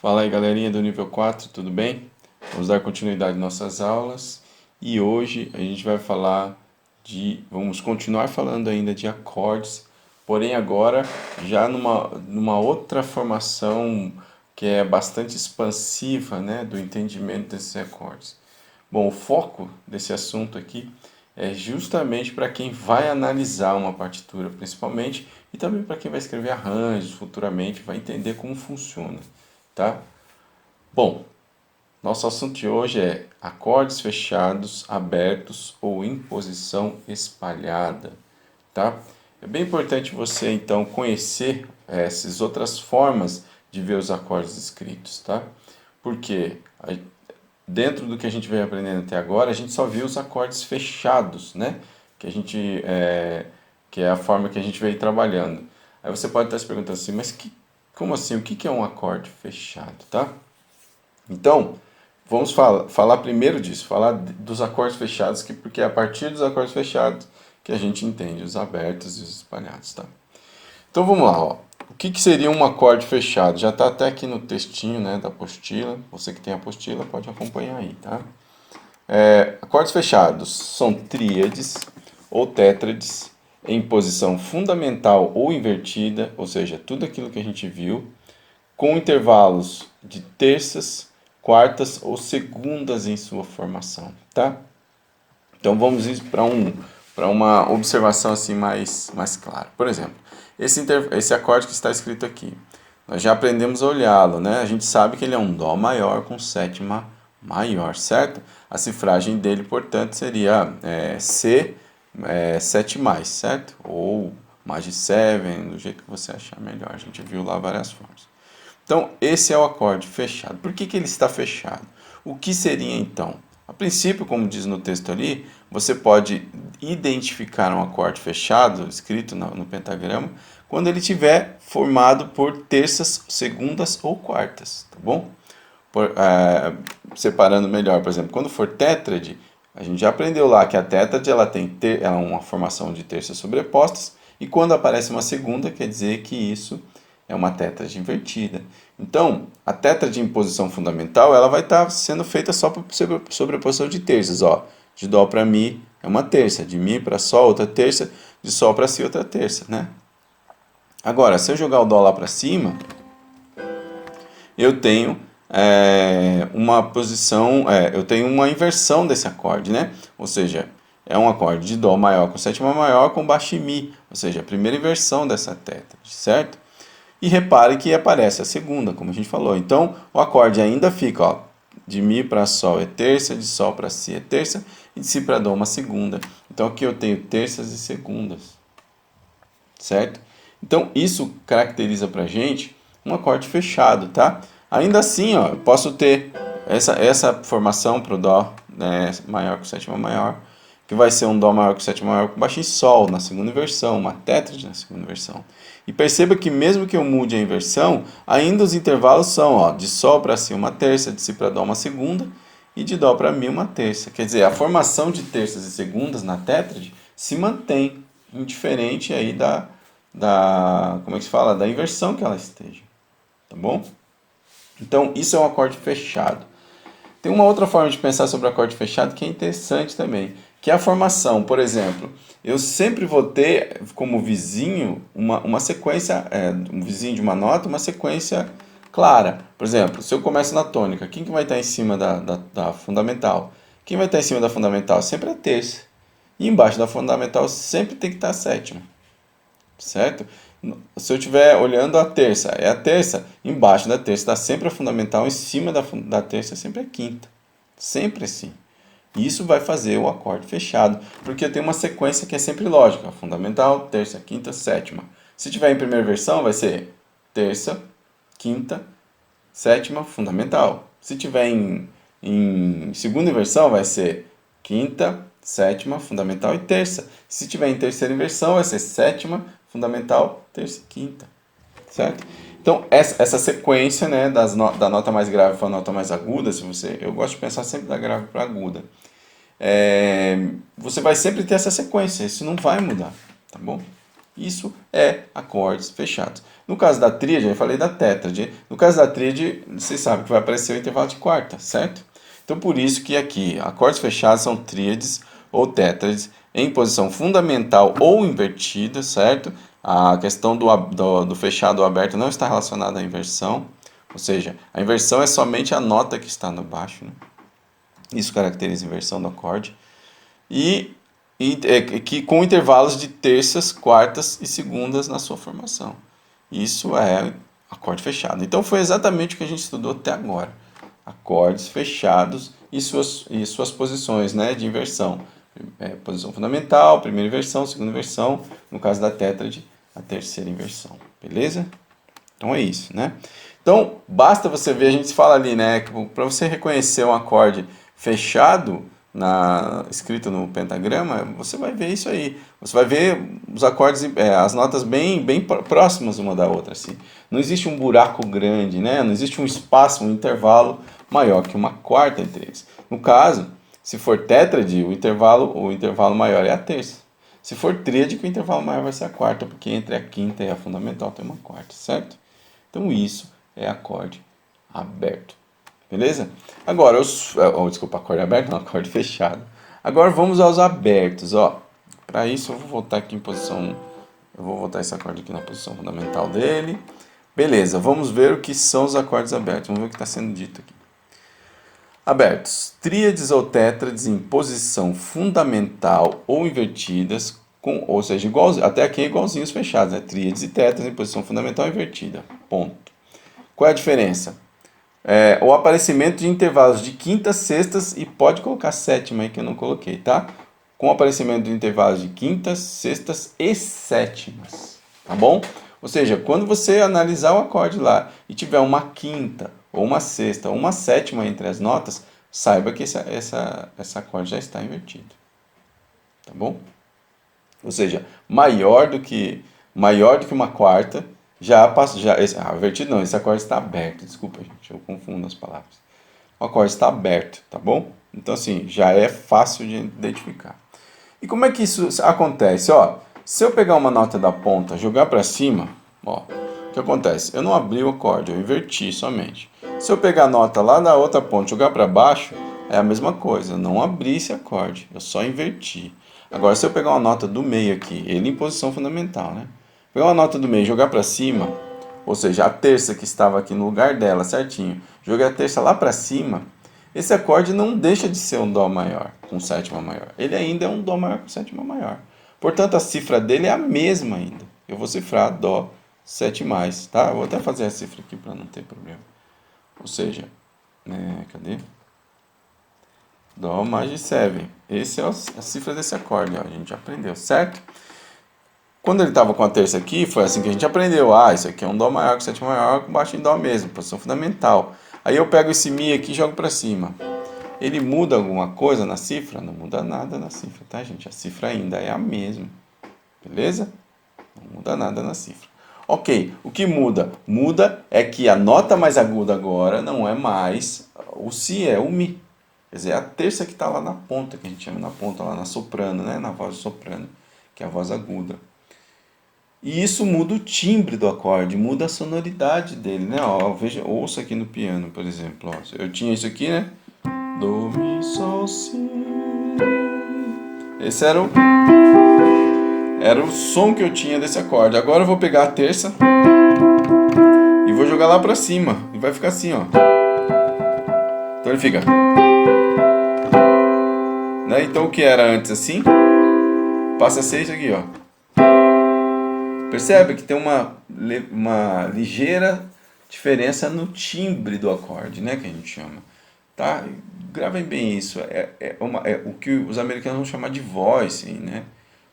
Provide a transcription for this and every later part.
Fala aí, galerinha do nível 4, tudo bem? Vamos dar continuidade às nossas aulas e hoje a gente vai vamos continuar falando ainda de acordes, porém agora já numa outra formação que é bastante expansiva, né, do entendimento desses acordes. Bom, o foco desse assunto aqui é justamente para quem vai analisar uma partitura, principalmente, e também para quem vai escrever arranjos futuramente, vai entender como funciona, tá? Bom, nosso assunto de hoje é acordes fechados, abertos ou em posição espalhada, tá? É bem importante você então conhecer essas outras formas de ver os acordes escritos, tá? Porque dentro do que a gente veio aprendendo até agora, a gente só viu os acordes fechados, né? Que é a forma que a gente veio trabalhando. Aí você pode estar se perguntando assim, como assim? O que é um acorde fechado, tá? Então, vamos falar primeiro disso, falar dos acordes fechados, porque é a partir dos acordes fechados que a gente entende os abertos e os espalhados, tá? Então vamos lá, ó. O que seria um acorde fechado? Já está até aqui no textinho, né, da apostila. Você que tem a apostila pode acompanhar aí, tá? Acordes fechados são tríades ou tétrades em posição fundamental ou invertida, ou seja, tudo aquilo que a gente viu, com intervalos de terças, quartas ou segundas em sua formação, tá? Então vamos ir para uma observação assim mais clara. Por exemplo, esse acorde que está escrito aqui, nós já aprendemos a olhá-lo, né? A gente sabe que ele é um dó maior com sétima maior, certo? A cifragem dele, portanto, seria C 7 mais, certo? Ou Magic 7, do jeito que você achar melhor. A gente viu lá várias formas. Então, esse é o acorde fechado. Por que ele está fechado? O que seria então? A princípio, como diz no texto ali, você pode identificar um acorde fechado, escrito no pentagrama, quando ele estiver formado por terças, segundas ou quartas, tá bom? Separando melhor, por exemplo, quando for tétrade, a gente já aprendeu lá que a tétrade ela é uma formação de terças sobrepostas, e quando aparece uma segunda, quer dizer que isso é uma tétrade invertida. Então, a tétrade em posição fundamental, ela vai estar sendo feita só por sobreposição de terças, ó. De dó para mi é uma terça, de mi para sol outra terça, de sol para si outra terça, né? Agora, se eu jogar o dó lá para cima, eu tenho eu tenho uma inversão desse acorde, né? Ou seja, é um acorde de dó maior com sétima maior com baixo mi, ou seja, a primeira inversão dessa tétrade, certo? E repare que aparece a segunda, como a gente falou. Então, o acorde ainda fica, ó, de mi para sol é terça, de sol para si é terça, e de si para dó uma segunda. Então, aqui eu tenho terças e segundas, certo? Então, isso caracteriza para a gente um acorde fechado, tá? Ainda assim, ó, eu posso ter essa formação para o dó, né, maior com sétima maior, que vai ser um dó maior com sétima maior com baixo em sol na segunda inversão, uma tétrade na segunda inversão. E perceba que mesmo que eu mude a inversão, ainda os intervalos são, ó, de sol para si uma terça, de si para dó uma segunda e de dó para mi uma terça. Quer dizer, a formação de terças e segundas na tétrade se mantém, indiferente aí como é que se fala? Da inversão que ela esteja, tá bom? Então, isso é um acorde fechado. Tem uma outra forma de pensar sobre acorde fechado que é interessante também, que é a formação. Por exemplo, eu sempre vou ter como vizinho uma sequência, um vizinho de uma nota, uma sequência clara. Por exemplo, se eu começo na tônica, quem que vai estar em cima da fundamental? Quem vai estar em cima da fundamental? Sempre a terça. E embaixo da fundamental sempre tem que estar a sétima, certo? Se eu estiver olhando a terça, é a terça, embaixo da terça está sempre a fundamental, em cima da terça sempre a quinta. Sempre assim. Isso vai fazer o acorde fechado, porque tem uma sequência que é sempre lógica, fundamental, terça, quinta, sétima. Se tiver em primeira versão, vai ser terça, quinta, sétima, fundamental. Se tiver em segunda inversão, vai ser quinta, sétima, fundamental e terça. Se tiver em terceira inversão, vai ser sétima, fundamental, terça e quinta, certo? Então, essa sequência, né, da nota mais grave para a nota mais aguda, eu gosto de pensar sempre da grave para aguda, você vai sempre ter essa sequência, isso não vai mudar, tá bom? Isso é acordes fechados. No caso da tríade, eu falei da tétrade. No caso da tríade, vocês sabem que vai aparecer o intervalo de quarta, certo? Então, por isso que aqui, acordes fechados são tríades ou tétrades em posição fundamental ou invertida, certo? A questão do fechado ou aberto não está relacionada à inversão. Ou seja, a inversão é somente a nota que está no baixo, né? Isso caracteriza a inversão do acorde. Que com intervalos de terças, quartas e segundas na sua formação. Isso é acorde fechado. Então foi exatamente o que a gente estudou até agora. Acordes fechados e suas posições, né, de inversão. Posição fundamental, primeira inversão, segunda inversão. No caso da tétrade, a terceira inversão. Beleza? Então é isso, né? Então, basta você ver, a gente fala ali, né, para você reconhecer um acorde fechado escrito no pentagrama, você vai ver isso aí. Você vai ver os acordes, as notas bem próximas uma da outra, assim. Não existe um buraco grande, né? Não existe um espaço, um intervalo maior que uma quarta entre eles. No caso, se for tétrade, o intervalo maior é a terça. Se for tríade, o intervalo maior vai ser a quarta, porque entre a quinta e a fundamental tem uma quarta, certo? Então isso é acorde aberto. Beleza? Agora, desculpa, acorde aberto, não, acorde fechado. Agora vamos aos abertos, ó. Para isso eu vou voltar aqui em posição, eu vou voltar esse acorde aqui na posição fundamental dele. Beleza, vamos ver o que são os acordes abertos. Vamos ver o que está sendo dito aqui. Abertos, tríades ou tétrades em posição fundamental ou invertidas, ou seja, até aqui é igualzinho os fechados, né? Tríades e tétrades em posição fundamental ou invertida. Ponto. Qual é a diferença? O aparecimento de intervalos de quintas, sextas e pode colocar sétima aí que eu não coloquei, tá? Com o aparecimento de intervalos de quintas, sextas e sétimas, tá bom? Ou seja, quando você analisar o acorde lá e tiver uma quinta, ou uma sexta, ou uma sétima entre as notas, saiba que esse acorde já está invertido, tá bom? Ou seja, maior do que uma quarta, invertido não, esse acorde está aberto, desculpa gente, eu confundo as palavras. O acorde está aberto, tá bom? Então assim, já é fácil de identificar. E como é que isso acontece? Ó, se eu pegar uma nota da ponta, jogar para cima, ó, o que acontece? Eu não abri o acorde, eu inverti somente. Se eu pegar a nota lá da outra ponta e jogar para baixo, é a mesma coisa, eu não abri esse acorde, eu só inverti. Agora, se eu pegar uma nota do meio aqui, ele em posição fundamental, né? Pegar uma nota do meio e jogar para cima, ou seja, a terça que estava aqui no lugar dela, certinho, jogar a terça lá para cima, esse acorde não deixa de ser um Dó maior com sétima maior. Ele ainda é um Dó maior com sétima maior. Portanto, a cifra dele é a mesma ainda. Eu vou cifrar Dó 7 mais, tá? Eu vou até fazer a cifra aqui para não ter problema. Ou seja, cadê? Dó mais de 7. Essa é a cifra desse acorde, ó, a gente já aprendeu, certo? Quando ele estava com a terça aqui, foi assim que a gente aprendeu. Ah, isso aqui é um Dó maior com sétima maior com baixo em Dó mesmo, posição fundamental. Aí eu pego esse Mi aqui e jogo para cima. Ele muda alguma coisa na cifra? Não muda nada na cifra, tá, gente? A cifra ainda é a mesma, beleza? Não muda nada na cifra. Ok, o que muda? Muda é que a nota mais aguda agora não é mais o Si, é o Mi. Quer dizer, é a terça que está lá na ponta, que a gente chama na ponta, lá na soprano, né? Na voz soprano, que é a voz aguda. E isso muda o timbre do acorde, muda a sonoridade dele, né? Ó, veja, ouça aqui no piano, por exemplo. Ó, eu tinha isso aqui, né? Do, Mi, Sol, Si. Esse era o som que eu tinha desse acorde. Agora eu vou pegar a terça e vou jogar lá pra cima. E vai ficar assim, ó. Então ele fica... Né? Então o que era antes assim, passa a ser isso aqui, ó. Percebe que tem uma ligeira diferença no timbre do acorde, né? Que a gente chama. Tá? Gravem bem isso. É o que os americanos vão chamar de voice, né?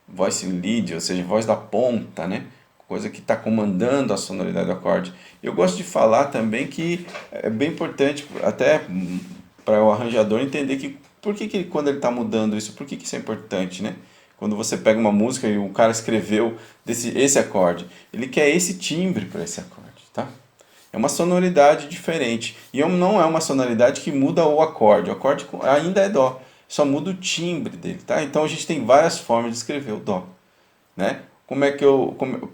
Voice lead, ou seja, voz da ponta, né? Coisa que está comandando a sonoridade do acorde. Eu gosto de falar também que é bem importante, até para o arranjador entender que por que quando ele está mudando isso, por que isso é importante, né? Quando você pega uma música e o cara escreveu esse acorde, ele quer esse timbre para esse acorde, tá? É uma sonoridade diferente. E não é uma sonoridade que muda o acorde. O acorde ainda é Dó. Só muda o timbre dele, tá? Então a gente tem várias formas de escrever o Dó, né?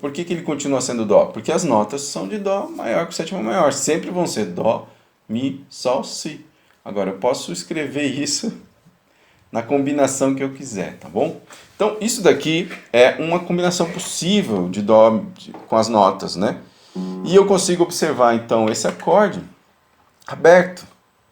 por que ele continua sendo Dó? Porque as notas são de Dó maior com sétima maior. Sempre vão ser Dó, Mi, Sol, Si. Agora, eu posso escrever isso na combinação que eu quiser, tá bom? Então, isso daqui é uma combinação possível de Dó com as notas, né? E eu consigo observar, então, esse acorde aberto,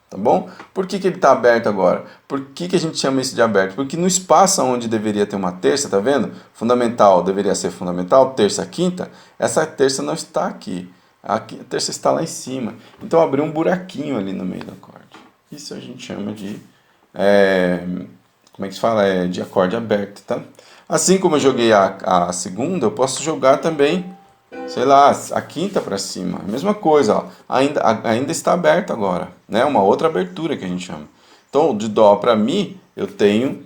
tá bom? Por que ele está aberto agora? Por que a gente chama isso de aberto? Porque no espaço onde deveria ter uma terça, tá vendo? Fundamental deveria ser fundamental, terça, quinta. Essa terça não está aqui. A terça está lá em cima. Então abriu um buraquinho ali no meio do acorde. Isso a gente chama de... como é que se fala? De acorde aberto, tá? Assim como eu joguei a segunda, eu posso jogar também, sei lá, a quinta para cima. A mesma coisa, ó. Ainda está aberto agora, né? Uma outra abertura que a gente chama. Então, de Dó para Mi, eu tenho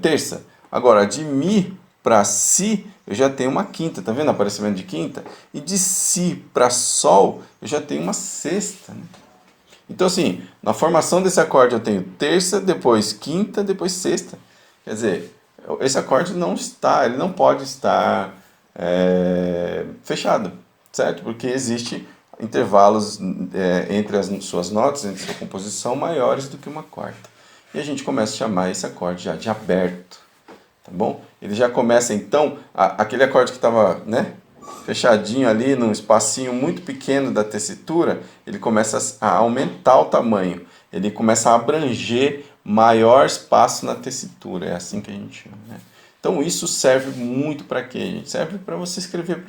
terça. Agora, de Mi para Si, eu já tenho uma quinta, tá vendo o aparecimento de quinta? E de Si para Sol, eu já tenho uma sexta, né? Então, assim, na formação desse acorde eu tenho terça, depois quinta, depois sexta. Quer dizer, esse acorde ele não pode estar fechado, certo? Porque existe intervalos entre as suas notas, entre sua composição, maiores do que uma quarta. E a gente começa a chamar esse acorde já de aberto, tá bom? Ele já começa, então, aquele acorde que estava, né, fechadinho ali num espacinho muito pequeno da tessitura, ele começa a aumentar o tamanho, ele começa a abranger maior espaço na tessitura, é assim que a gente chama, né? Então isso serve muito para quê, gente? Serve para você escrever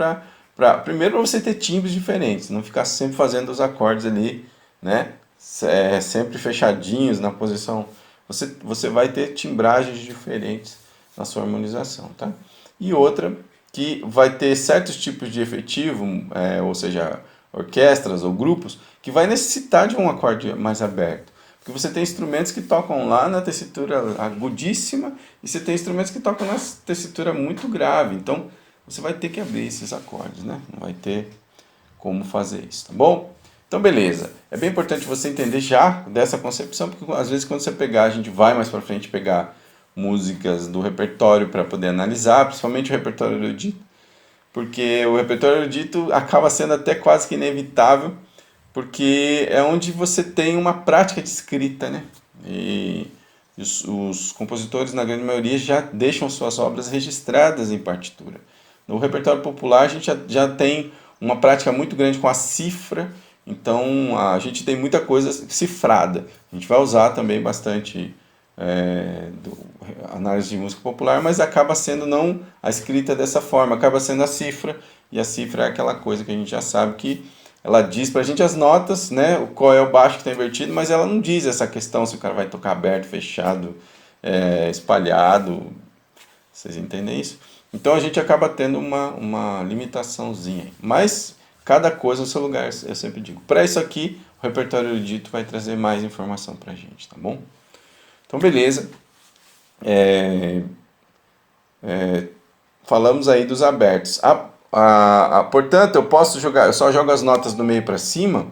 primeiro para você ter timbres diferentes, não ficar sempre fazendo os acordes ali, né? Sempre fechadinhos na posição. Você vai ter timbragens diferentes na sua harmonização, tá? E outra que vai ter certos tipos de efetivo, ou seja, orquestras ou grupos, que vai necessitar de um acorde mais aberto. Porque você tem instrumentos que tocam lá na tessitura agudíssima e você tem instrumentos que tocam na tessitura muito grave. Então, você vai ter que abrir esses acordes, né? Não vai ter como fazer isso, tá bom? Então, beleza. É bem importante você entender já dessa concepção, porque às vezes quando você pegar, a gente vai mais para frente pegar músicas do repertório para poder analisar, principalmente o repertório erudito, porque o repertório erudito acaba sendo até quase que inevitável, porque é onde você tem uma prática de escrita, né? E os compositores, na grande maioria, já deixam suas obras registradas em partitura. No repertório popular, a gente já tem uma prática muito grande com a cifra, então a gente tem muita coisa cifrada. A gente vai usar também bastante análise de música popular, mas acaba sendo não a escrita dessa forma, acaba sendo a cifra, e a cifra é aquela coisa que a gente já sabe que ela diz pra gente as notas, né, qual é o baixo que está invertido, mas ela não diz essa questão se o cara vai tocar aberto, fechado, espalhado. Vocês entendem isso? Então a gente acaba tendo uma limitaçãozinha. Mas cada coisa no seu lugar, eu sempre digo. Para isso aqui, o repertório erudito vai trazer mais informação pra gente, tá bom? Então beleza. Falamos aí dos abertos. Portanto, eu só jogo as notas do meio para cima.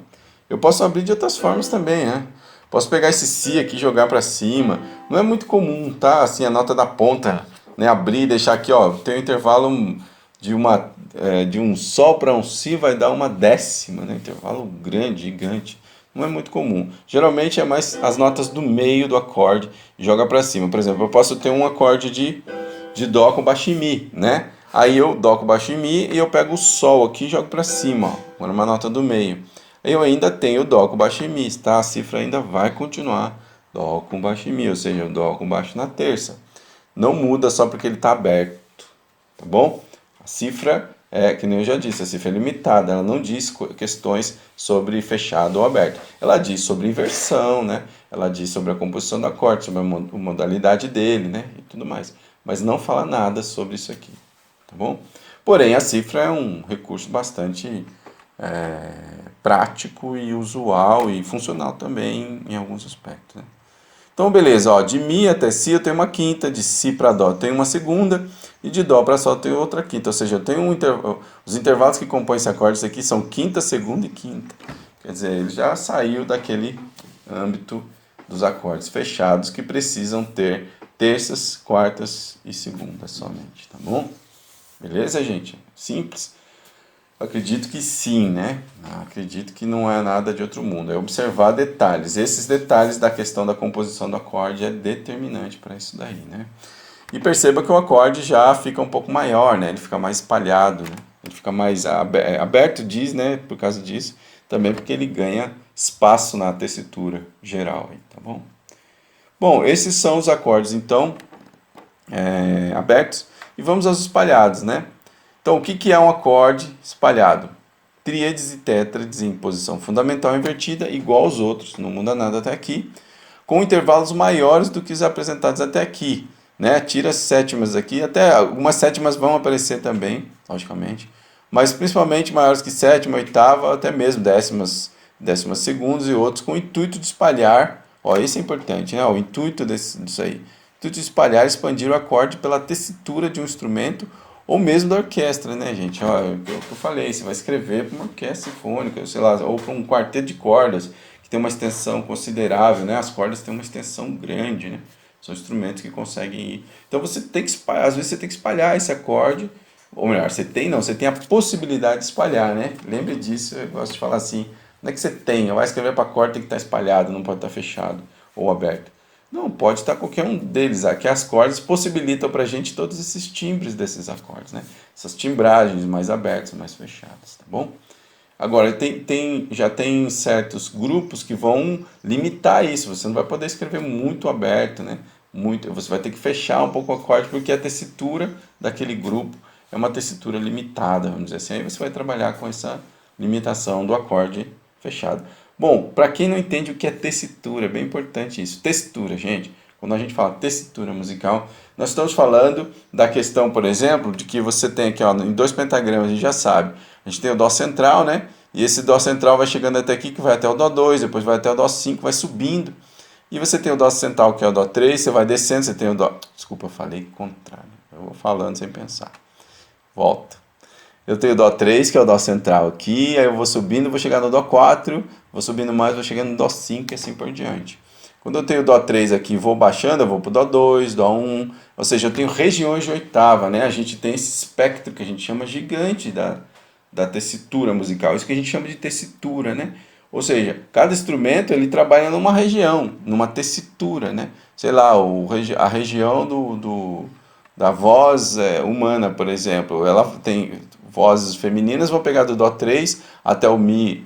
Eu posso abrir de outras formas também, né? Posso pegar esse Si aqui e jogar para cima. Não é muito comum, tá? Assim, a nota da ponta, né? Abrir e deixar aqui, ó. Tem um intervalo de um Sol para um Si vai dar uma décima, né? Intervalo grande, gigante. Não é muito comum. Geralmente é mais as notas do meio do acorde e joga para cima. Por exemplo, eu posso ter um acorde de Dó com baixo em Mi, né? Aí eu Dó com baixo em Mi e eu pego o Sol aqui e jogo para cima, ó. Agora uma nota do meio. Aí eu ainda tenho Dó com baixo em Mi, tá? A cifra ainda vai continuar Dó com baixo em Mi, ou seja, Dó com baixo na terça. Não muda só porque ele está aberto, tá bom? A cifra que nem eu já disse, a cifra é limitada, ela não diz questões sobre fechado ou aberto. Ela diz sobre inversão, né? Ela diz sobre a composição do acorde, sobre a modalidade dele, né? E tudo mais. Mas não fala nada sobre isso aqui, tá bom? Porém, a cifra é um recurso bastante prático e usual e funcional também em alguns aspectos, né? Então, beleza, ó, de Mi até Si eu tenho uma quinta, de Si para Dó eu tenho uma segunda, e de Dó para Sol eu tenho outra quinta. Ou seja, eu tenho os intervalos que compõem esse acorde aqui são quinta, segunda e quinta. Quer dizer, ele já saiu daquele âmbito dos acordes fechados que precisam ter terças, quartas e segundas somente, tá bom? Beleza, gente? Simples? Acredito que sim, né? Acredito que não é nada de outro mundo. É observar detalhes. Esses detalhes da questão da composição do acorde é determinante para isso daí, né? E perceba que o acorde já fica um pouco maior, né? Ele fica mais espalhado, né? Ele fica mais aberto, diz, né? Por causa disso. Também porque ele ganha espaço na tessitura geral, tá bom? Bom, esses são os acordes, então, abertos. E vamos aos espalhados, né? Então, o que é um acorde espalhado? Tríades e tétrades em posição fundamental invertida, igual aos outros, não muda nada até aqui, com intervalos maiores do que os apresentados até aqui. Né? Tira as sétimas aqui, até algumas sétimas vão aparecer também, logicamente, mas principalmente maiores que sétima, oitava, até mesmo décimas segundos e outros, com o intuito de espalhar, ó, isso é importante, né? O intuito disso aí, o intuito de espalhar, expandir o acorde pela tessitura de um instrumento ou mesmo da orquestra, né, gente? Ó, é o que eu falei, você vai escrever para uma orquestra sinfônica, sei lá, ou para um quarteto de cordas, que tem uma extensão considerável, né? As cordas têm uma extensão grande, né? São instrumentos que conseguem ir. Então você tem que espalhar, às vezes você tem que espalhar esse acorde, ou melhor, você tem a possibilidade de espalhar, né? Lembre disso, eu gosto de falar assim, não é que você tem, vai escrever para acorde, tem que estar espalhado, não pode estar fechado ou aberto. Não, pode estar qualquer um deles. Aqui as cordas possibilitam para a gente todos esses timbres desses acordes, né? Essas timbragens mais abertas, mais fechadas, tá bom? Agora, já tem certos grupos que vão limitar isso. Você não vai poder escrever muito aberto, né? Você vai ter que fechar um pouco o acorde, porque a tessitura daquele grupo é uma tessitura limitada, vamos dizer assim. Aí você vai trabalhar com essa limitação do acorde fechado. Bom, para quem não entende o que é tessitura, é bem importante isso. Textura, gente. Quando a gente fala tessitura musical, nós estamos falando da questão, por exemplo, de que você tem aqui, ó, em dois pentagramas, a gente já sabe. A gente tem o Dó central, né? E esse Dó central vai chegando até aqui, que vai até o Dó 2, depois vai até o Dó 5, vai subindo. E você tem o Dó central, que é o Dó 3, você vai descendo, você tem o Dó... Desculpa, eu falei contrário. Eu vou falando sem pensar. Volta. Eu tenho o Dó 3, que é o Dó central aqui, aí eu vou subindo, vou chegar no Dó 4, vou subindo mais, vou chegando no Dó 5 e assim por diante. Quando eu tenho o Dó 3 aqui, vou baixando, eu vou para o Dó 2, Dó 1, ou seja, eu tenho regiões de oitava, né? A gente tem esse espectro que a gente chama gigante da tessitura musical, isso que a gente chama de tessitura, né? Ou seja, cada instrumento ele trabalha numa região, numa tessitura, né? Sei lá, a região da voz humana, por exemplo, ela tem vozes femininas, vou pegar do Dó 3 até o Mi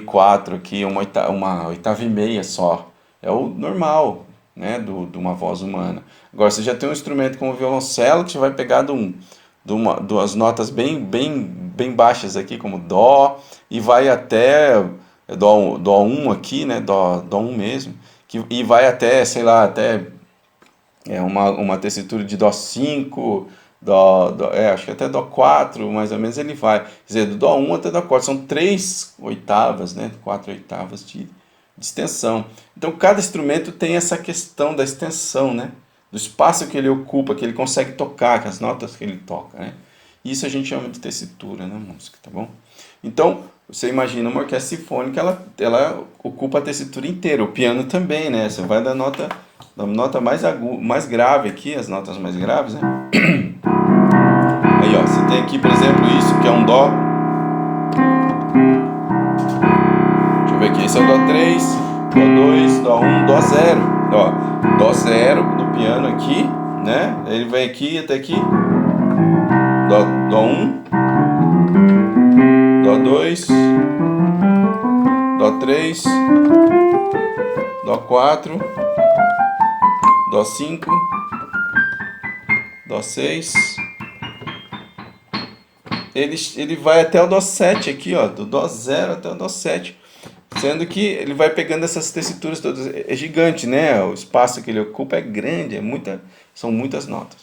4 aqui, uma oitava e meia só. É o normal, né, de uma voz humana. Agora, você já tem um instrumento como o violoncelo, que você vai pegar duas notas bem baixas aqui, como Dó, e vai até Dó 1 aqui, né, Dó 1 mesmo, e vai até, sei lá, até uma tessitura de Dó 5, acho que até Dó 4, mais ou menos ele vai. Quer dizer, do Dó 1 até Dó 4, são 3 oitavas, né, 4 oitavas de extensão. Então, cada instrumento tem essa questão da extensão, né, do espaço que ele ocupa, que ele consegue tocar, que as notas que ele toca, né. Isso a gente chama de tessitura na música, tá bom? Então, você imagina uma orquestra sinfônica, ela ocupa a tessitura inteira, o piano também, né, você vai da nota mais grave aqui, as notas mais graves, né? Aí, ó, você tem aqui, por exemplo, isso que é um Dó. Deixa eu ver aqui, esse é o Dó 3, Dó 2, Dó 1, Dó 0. Ó, Dó 0 no piano aqui, né? Ele vem aqui até aqui. Dó 1, Dó 2, Dó 3, Dó 4, Dó 5, Dó 6. Ele vai até o Dó 7 aqui, ó, do Dó 0 até o Dó 7. Sendo que ele vai pegando essas tessituras todas. É gigante, né? O espaço que ele ocupa é grande, são muitas notas.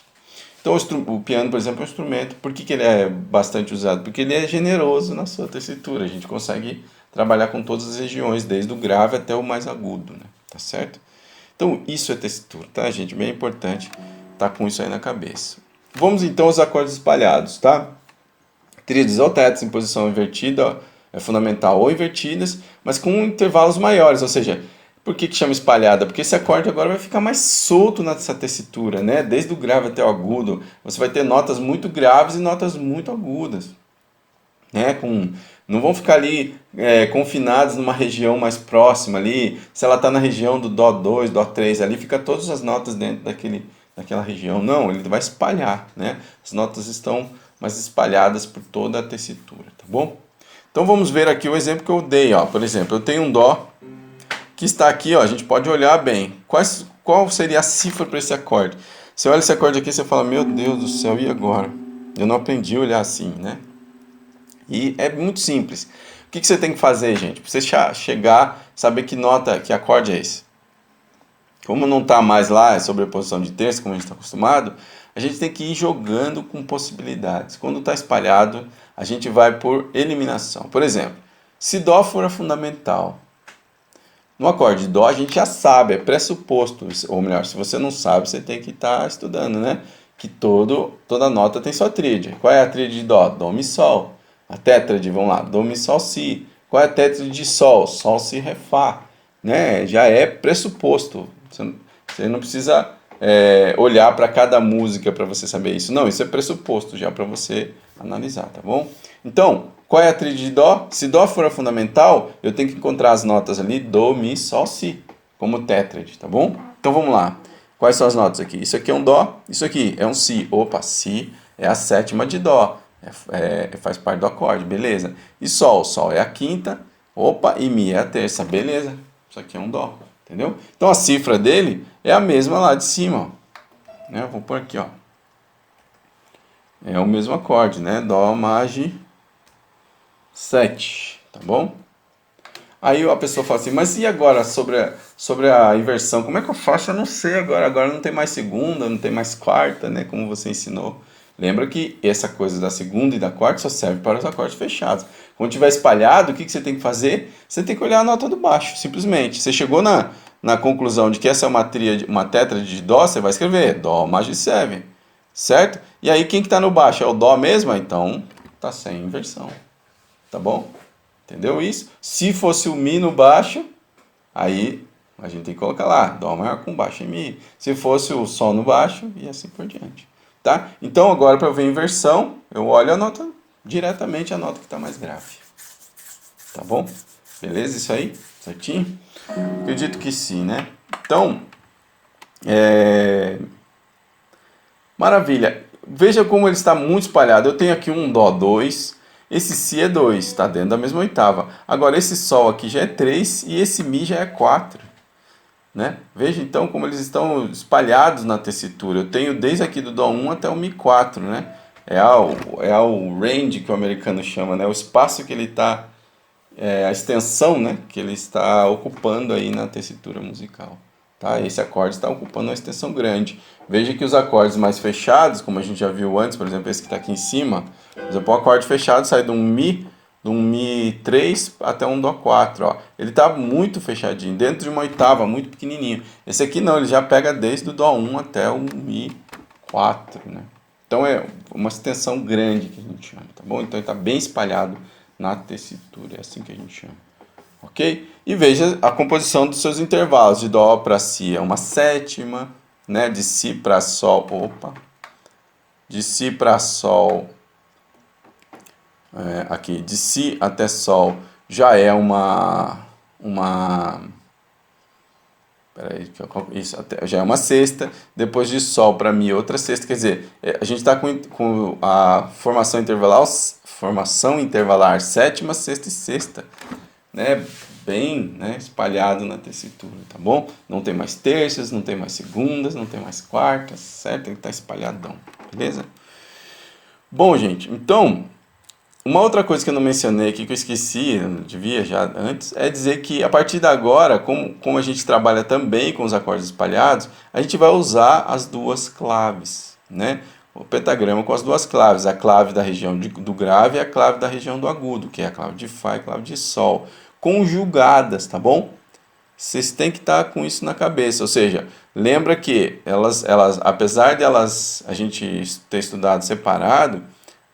Então o piano, por exemplo, é um instrumento. Por que ele é bastante usado? Porque ele é generoso na sua tessitura. A gente consegue trabalhar com todas as regiões, desde o grave até o mais agudo, né? Tá certo? Então isso é tessitura, tá, gente? Bem importante estar com isso aí na cabeça. Vamos então aos acordes espalhados, tá? Tríades ou tétrades em posição invertida, fundamental ou invertidas, mas com intervalos maiores, ou seja, Por que que chama espalhada? Porque esse acorde agora vai ficar mais solto nessa tessitura, né? Desde o grave até o agudo, você vai ter notas muito graves e notas muito agudas, né? Não vão ficar ali confinados numa região mais próxima ali. Se ela está na região do Dó 2, Dó 3, ali fica todas as notas dentro daquela região. Não, ele vai espalhar, né? As notas estão mais espalhadas por toda a tessitura, tá bom? Então vamos ver aqui o exemplo que eu dei, ó. Por exemplo, eu tenho um Dó que está aqui, ó, a gente pode olhar bem. Qual seria a cifra para esse acorde? Você olha esse acorde aqui e você fala, meu Deus do céu, e agora? Eu não aprendi a olhar assim, né? E é muito simples. O que você tem que fazer, gente? Para você chegar, saber que nota, que acorde é esse. Como não está mais lá, é sobreposição de terça, como a gente está acostumado, a gente tem que ir jogando com possibilidades. Quando está espalhado, a gente vai por eliminação. Por exemplo, se Dó for a fundamental, no acorde de Dó a gente já sabe, é pressuposto, ou melhor, se você não sabe, você tem que estar estudando, né? Que toda nota tem sua tríade. Qual é a tríade de Dó? Dó, Mi, Sol. A tétrade, vamos lá, Dó, Mi, Sol, Si. Qual é a tétrade de Sol? Sol, Si, Ré, Fá. Né? Já é pressuposto. Você não precisa olhar para cada música para você saber isso. Não, isso é pressuposto já para você analisar, tá bom? Então, qual é a tríade de Dó? Se Dó for a fundamental, eu tenho que encontrar as notas ali, Dó, Mi, Sol, Si, como tétrade, tá bom? Então vamos lá. Quais são as notas aqui? Isso aqui é um Dó, isso aqui é um Si. Opa, Si é a sétima de Dó. Faz parte do acorde, beleza. E Sol? Sol é a quinta. Opa, e Mi é a terça, beleza. Isso aqui é um Dó, entendeu? Então a cifra dele é a mesma lá de cima, ó. Né? Vou pôr aqui, ó. É o mesmo acorde, né? Dó, Maj, 7, tá bom? Aí a pessoa fala assim, mas e agora sobre a inversão? Como é que eu faço? Eu não sei agora. Agora não tem mais segunda, não tem mais quarta, né? Como você ensinou. Lembra que essa coisa da segunda e da quarta só serve para os acordes fechados. Quando tiver espalhado, o que você tem que fazer? Você tem que olhar a nota do baixo, simplesmente. Você chegou na conclusão de que essa é uma tétrade de Dó, você vai escrever Dó, Maj, 7, certo? E aí quem que está no baixo? É o Dó mesmo? Então tá sem inversão, tá bom? Entendeu isso? Se fosse o Mi no baixo, aí a gente tem que colocar lá, Dó maior com baixo em Mi. Se fosse o Sol no baixo, e assim por diante. Tá? Então agora para ver a inversão, eu olho a nota, diretamente a nota que está mais grave. Tá bom? Beleza isso aí? Certinho? Acredito que sim, né? Então, maravilha. Veja como ele está muito espalhado. Eu tenho aqui um Dó 2, esse Si é 2, está dentro da mesma oitava. Agora esse Sol aqui já é 3 e esse Mi já é 4. Né? Veja então como eles estão espalhados na tessitura. Eu tenho desde aqui do Dó 1 até o Mi 4. Né? É o range que o americano chama, né? O espaço que ele está, a extensão, né? Que ele está ocupando aí na tessitura musical. Tá? Esse acorde está ocupando uma extensão grande. Veja que os acordes mais fechados, como a gente já viu antes, por exemplo, esse que está aqui em cima, por exemplo, o acorde fechado sai de um Mi 3 até um Dó 4. Ó. Ele está muito fechadinho, dentro de uma oitava, muito pequenininho. Esse aqui não, ele já pega desde o Dó 1 até o Mi 4. Né? Então é uma extensão grande que a gente chama, tá bom? Então ele está bem espalhado na tessitura, é assim que a gente chama. Ok? E veja a composição dos seus intervalos. De Dó para Si é uma sétima, né? De Si para Sol, de Si para Sol, aqui, de Si até Sol já é isso já é uma sexta. Depois de Sol para Mi outra sexta. Quer dizer, a gente está com a formação intervalar sétima, sexta e sexta, né? Bem, né, espalhado na tessitura, tá bom? Não tem mais terças, não tem mais segundas, não tem mais quartas, certo? Tem que estar espalhadão, beleza? Bom, gente, então, uma outra coisa que eu não mencionei aqui, que eu esqueci, eu devia já antes, é dizer que a partir de agora, como a gente trabalha também com os acordes espalhados, a gente vai usar as duas claves, né? O pentagrama com as duas claves, a clave da região do grave e a clave da região do agudo, que é a clave de Fá e a clave de Sol, conjugadas, tá bom? Vocês têm que estar com isso na cabeça, ou seja, lembra que elas apesar de a gente ter estudado separado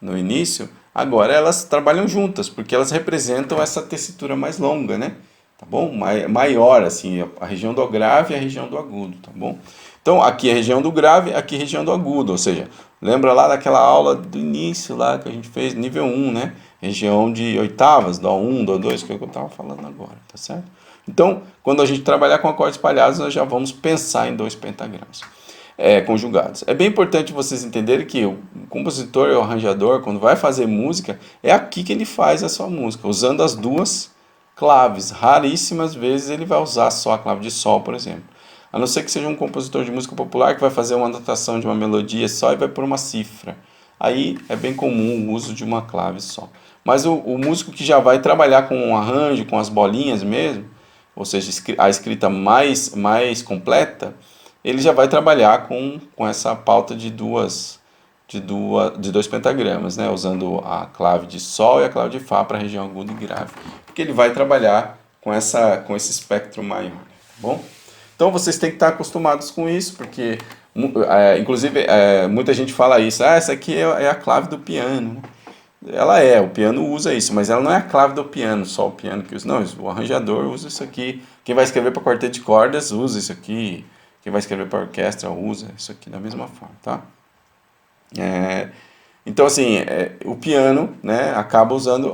no início, agora elas trabalham juntas, porque elas representam essa tessitura mais longa, né? tá bom? Maior, assim, a região do grave e a região do agudo, tá bom? Então, aqui é a região do grave, aqui é a região do agudo, ou seja, lembra lá daquela aula do início lá que a gente fez, nível 1, né? Região de oitavas, Dó 1, Dó 2, que é o que eu estava falando agora, tá certo? Então, quando a gente trabalhar com acordes espalhados, nós já vamos pensar em 2 pentagramas conjugados. É bem importante vocês entenderem que o compositor e o arranjador, quando vai fazer música, é aqui que ele faz a sua música, usando as 2 claves. Raríssimas vezes ele vai usar só a clave de Sol, por exemplo. A não ser que seja um compositor de música popular que vai fazer uma anotação de uma melodia só e vai por uma cifra. Aí é bem comum o uso de uma clave só. Mas o músico que já vai trabalhar com um arranjo, com as bolinhas mesmo, ou seja, a escrita mais completa, ele já vai trabalhar com essa pauta de 2 pentagramas, né? Usando a clave de Sol e a clave de Fá para a região aguda e grave. Porque ele vai trabalhar com esse espectro maior, tá bom? Então vocês têm que estar acostumados com isso, porque inclusive muita gente fala isso, essa aqui é a clave do piano, né? O piano usa isso, mas ela não é a clave do piano, só o piano que usa. Não, o arranjador usa isso aqui. Quem vai escrever para quarteto de cordas usa isso aqui. Quem vai escrever para orquestra usa isso aqui da mesma forma, tá? Então, assim, o piano, né, acaba usando,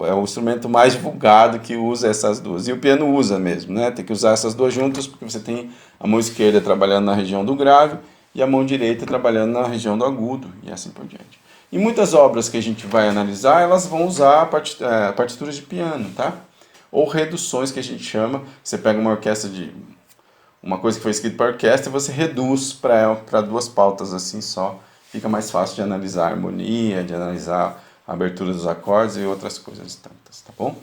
é o instrumento mais divulgado que usa essas duas. E o piano usa mesmo, né? Tem que usar essas duas juntas, porque você tem a mão esquerda trabalhando na região do grave e a mão direita trabalhando na região do agudo, e assim por diante. Em muitas obras que a gente vai analisar, elas vão usar partituras de piano, tá? Ou reduções, que a gente chama. Você pega uma orquestra uma coisa que foi escrita para orquestra e você reduz para 2 pautas assim só. Fica mais fácil de analisar a harmonia, de analisar a abertura dos acordes e outras coisas tantas, tá bom?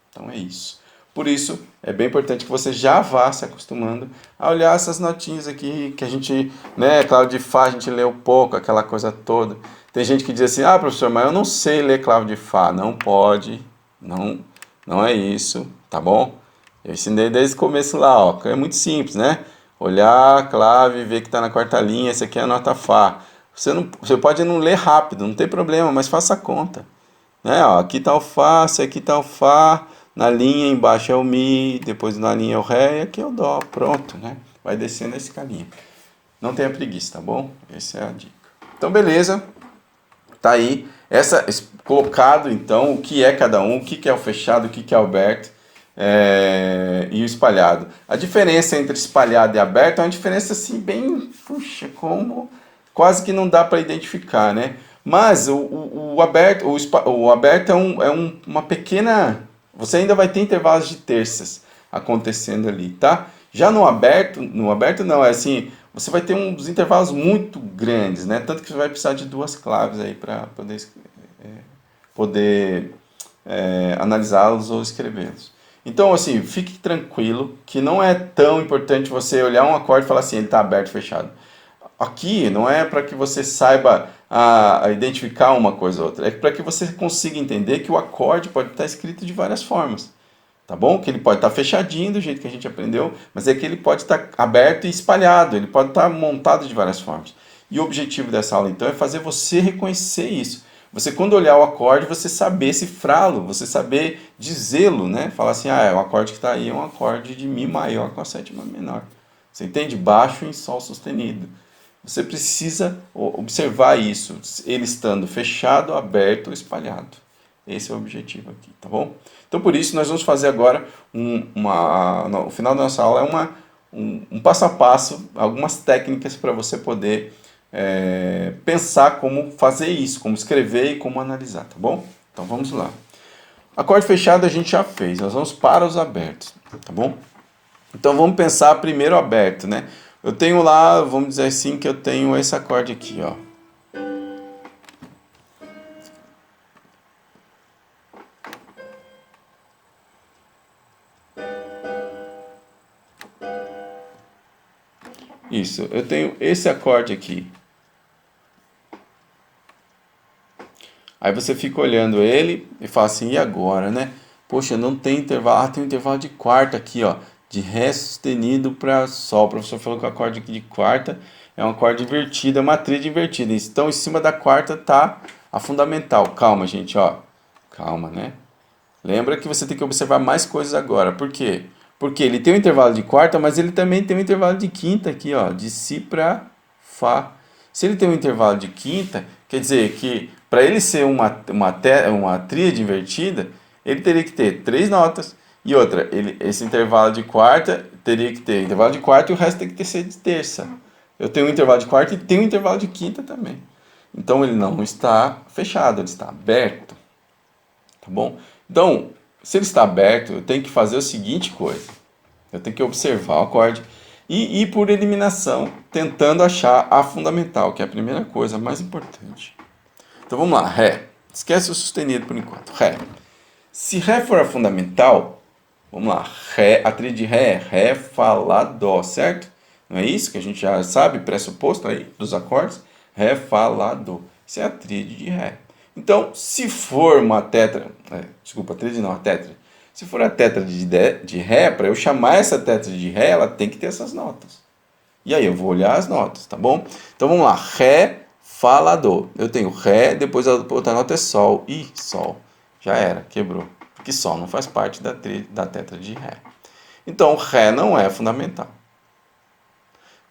Então é isso. Por isso, é bem importante que você já vá se acostumando a olhar essas notinhas aqui, que a gente, né, clave de Fá, a gente leu pouco, aquela coisa toda. Tem gente que diz assim, professor, mas eu não sei ler clave de Fá. Não pode, não é isso, tá bom? Eu ensinei desde o começo lá, ó, é muito simples, né? Olhar a clave, ver que está na 4ª linha, essa aqui é a nota Fá. Você pode não ler rápido, não tem problema, mas faça a conta. Né? Ó, aqui está o Fá, aqui está o Fá, na linha embaixo é o Mi, depois na linha é o Ré e aqui é o Dó. Pronto, né? Vai descendo esse caminho. Não tenha preguiça, tá bom? Essa é a dica. Então, beleza. Tá aí. Colocado, então, o que é cada um, o que é o fechado, o que é o aberto e o espalhado. A diferença entre espalhado e aberto é uma diferença assim bem, como quase que não dá para identificar, né? Mas o aberto uma pequena... Você ainda vai ter intervalos de terças acontecendo ali, tá? Já no aberto não, é assim, você vai ter uns intervalos muito grandes, né? Tanto que você vai precisar de 2 claves aí para poder analisá-los ou escrevê-los. Então, assim, fique tranquilo que não é tão importante você olhar um acorde e falar assim, ele está aberto ou fechado. Aqui não é para que você saiba a identificar uma coisa ou outra, é para que você consiga entender que o acorde pode estar escrito de várias formas, tá bom? Que ele pode estar fechadinho do jeito que a gente aprendeu, mas é que ele pode estar aberto e espalhado, ele pode estar montado de várias formas. E o objetivo dessa aula, então, é fazer você reconhecer isso. Você, quando olhar o acorde, você saber cifrá-lo, você saber dizê-lo, né? Falar assim, o acorde que está aí é um acorde de Mi maior com a 7ª menor. Você entende? Baixo em Sol sustenido. Você precisa observar isso, ele estando fechado, aberto ou espalhado. Esse é o objetivo aqui, tá bom? Então, por isso, nós vamos fazer agora, no final da nossa aula, um passo a passo, algumas técnicas para você poder pensar como fazer isso, como escrever e como analisar, tá bom? Então, vamos lá. Acorde fechado a gente já fez, nós vamos para os abertos, tá bom? Então, vamos pensar primeiro aberto, né? Eu tenho lá, vamos dizer assim, que eu tenho esse acorde aqui, ó. Isso, eu tenho esse acorde aqui. Aí você fica olhando ele e fala assim, e agora, né? Poxa, não tem intervalo. Tem um intervalo de quarta aqui, ó. De Ré sustenido para Sol. O professor falou que o acorde aqui de quarta é um acorde invertido, é uma tríade invertida. Então, em cima da quarta tá a fundamental. Calma, gente, ó. Calma, né? Lembra que você tem que observar mais coisas agora. Por quê? Porque ele tem um intervalo de quarta, mas ele também tem um intervalo de quinta aqui, ó, de si para fá. Se ele tem um intervalo de quinta, quer dizer que para ele ser uma tríade invertida, ele teria que ter três notas. E outra, esse intervalo de quarta teria que ter intervalo de quarta e o resto tem que ter ser de terça. Eu tenho um intervalo de quarta e tenho um intervalo de quinta também. Então ele não está fechado, ele está aberto. Tá bom? Então, se ele está aberto, eu tenho que fazer a seguinte coisa. Eu tenho que observar o acorde e ir por eliminação, tentando achar a fundamental, que é a primeira coisa, a mais importante. Então vamos lá, Ré. Esquece o sustenido por enquanto. Ré. Se Ré for a fundamental, vamos lá. Ré, a tríade de Ré é Ré, Fá, Lá, Dó, certo? Não é isso que a gente já sabe, pressuposto aí dos acordes? Ré, Fá, Lá, Dó. Isso é a tríade de Ré. Então, se for uma tétra, desculpa, tríade não, a tétra. Se for a tétra de Ré, para eu chamar essa tétra de Ré, ela tem que ter essas notas. E aí eu vou olhar as notas, tá bom? Então vamos lá, Ré, Fá, Lá, Dó. Eu tenho Ré, depois a outra nota é Sol. Ih, Sol. Já era, quebrou. Porque Sol não faz parte da tétra de Ré. Então, Ré não é fundamental.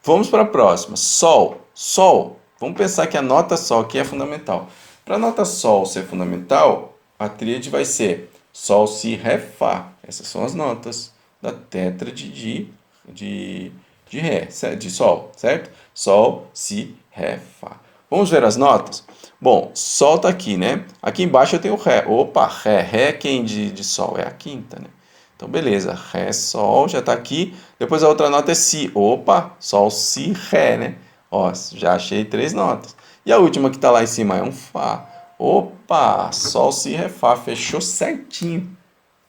Vamos para a próxima. Sol. Sol. Vamos pensar que a nota Sol aqui é fundamental. Para a nota Sol ser fundamental, a tríade vai ser Sol, Si, Ré, Fá. Essas são as notas da tétrade de Ré, de Sol, certo? Sol, Si, Ré, Fá. Vamos ver as notas? Bom, Sol está aqui, né? Aqui embaixo eu tenho Ré. Opa, Ré. Ré é quem de Sol? É a quinta, né? Então, beleza. Ré, Sol, já está aqui. Depois a outra nota é Si. Opa, Sol, Si, Ré, né? Ó, já achei três notas. E a última que está lá em cima é um Fá. Opa, Sol, Si, Ré, Fá. Fechou certinho.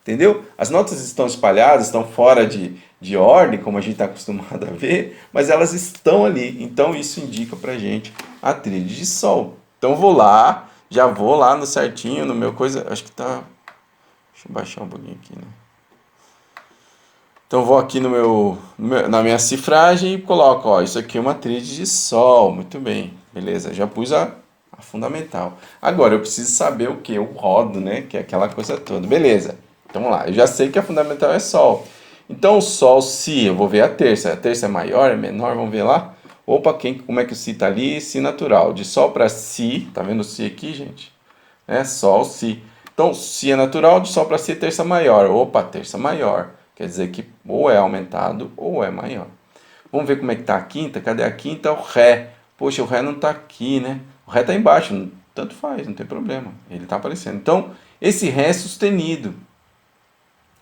Entendeu? As notas estão espalhadas, estão fora de ordem, como a gente está acostumado a ver, mas elas estão ali. Então, isso indica pra gente a tríade de Sol. Então, vou lá, já vou lá no certinho, no meu coisa. Acho que tá. Deixa eu baixar um pouquinho aqui, né? Então, vou aqui na minha cifragem e coloco, ó, isso aqui é uma tríade de Sol. Muito bem, beleza, já pus a fundamental. Agora, eu preciso saber o que? O rodo, né? Que é aquela coisa toda. Beleza, então vamos lá. Eu já sei que a fundamental é Sol. Então, Sol, Si, eu vou ver a terça. A terça é maior, é menor? Vamos ver lá. Opa, como é que o Si tá ali? Si natural. De Sol para Si, tá vendo o Si aqui, gente? É Sol, Si. Então, Si é natural, de Sol para Si, terça maior. Opa, terça maior. Quer dizer que ou é aumentado ou é maior. Vamos ver como é que está a quinta. Cadê a quinta? O Ré. Poxa, o Ré não está aqui, né? O Ré está embaixo. Tanto faz, não tem problema. Ele está aparecendo. Então, esse Ré é sustenido.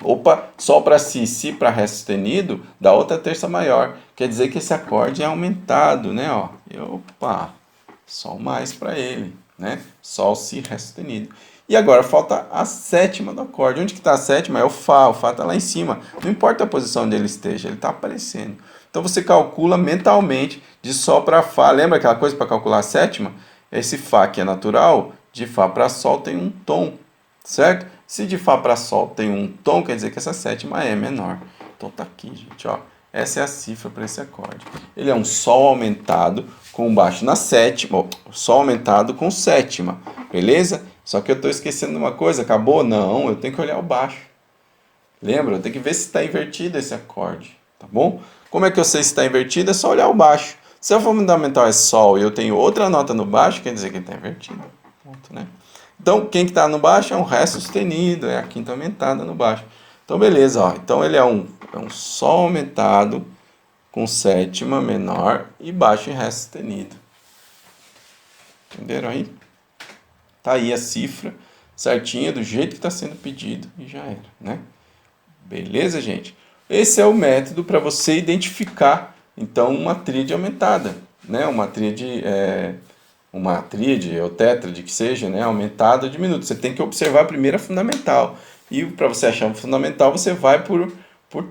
Opa, Sol para Si, Si para Ré sustenido, dá outra terça maior. Quer dizer que esse acorde é aumentado, né? Ó. Opa, Sol mais para ele, né? Sol, Si, Ré sustenido. E agora falta a sétima do acorde. Onde que está a sétima? É o Fá. O Fá está lá em cima. Não importa a posição onde ele esteja, ele está aparecendo. Então você calcula mentalmente de Sol para Fá. Lembra aquela coisa para calcular a sétima? Esse Fá que é natural, de Fá para Sol tem um tom, certo? Se de Fá para Sol tem um tom, quer dizer que essa sétima é menor. Então tá aqui, gente, ó. Essa é a cifra para esse acorde. Ele é um Sol aumentado com baixo na sétima, Sol aumentado com sétima, beleza? Só que eu estou esquecendo de uma coisa, acabou? Não, eu tenho que olhar o baixo. Lembra? Eu tenho que ver se está invertido esse acorde, tá bom? Como é que eu sei se está invertido? É só olhar o baixo. Se a fundamental é Sol e eu tenho outra nota no baixo, quer dizer que ele está invertido. Ponto, né? Então, quem que está no baixo é um Ré sustenido, é a quinta aumentada no baixo. Então, beleza, ó. Então ele é um Sol aumentado com sétima menor e baixo em Ré sustenido. Entenderam aí? Tá aí a cifra certinha, do jeito que está sendo pedido e já era, né? Beleza, gente? Esse é o método para você identificar, então, uma tríade aumentada, né? Uma tríade ou tétrade, que seja, né? Aumentada ou diminuta. Você tem que observar a primeira fundamental. E para você achar um fundamental, você vai por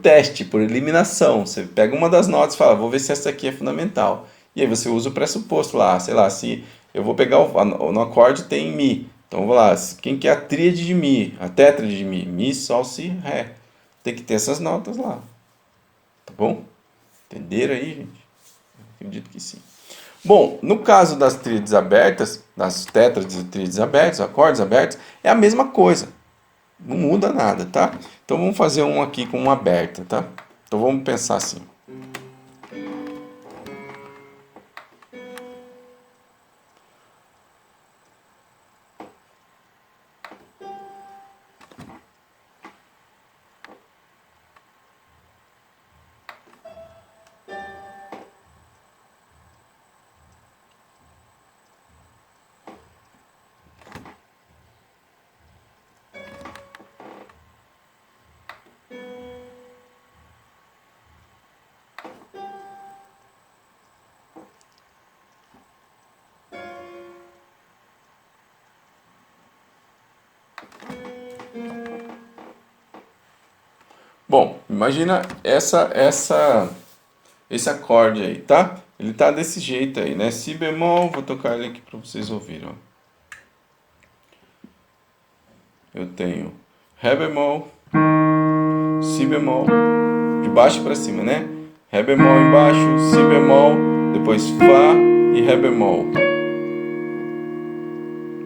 teste, por eliminação. Você pega uma das notas e fala, vou ver se essa aqui é fundamental. E aí você usa o pressuposto lá, sei lá, se eu vou pegar no acorde tem Mi. Então vou lá, quem que é a tríade de Mi? A tétrade de Mi? Mi, Sol, Si, Ré. Tem que ter essas notas lá. Tá bom? Entenderam aí, gente? Eu acredito que sim. Bom, no caso das tríades abertas, das tétrades e tríades abertas, acordes abertos, é a mesma coisa. Não muda nada, tá? Então vamos fazer um aqui com uma aberta, tá? Então vamos pensar assim. Bom, imagina esse acorde aí, tá? Ele tá desse jeito aí, né? Si bemol, vou tocar ele aqui para vocês ouvirem, ó. Eu tenho Ré bemol, Si bemol, de baixo para cima, né? Ré bemol embaixo, Si bemol, depois Fá e Ré bemol.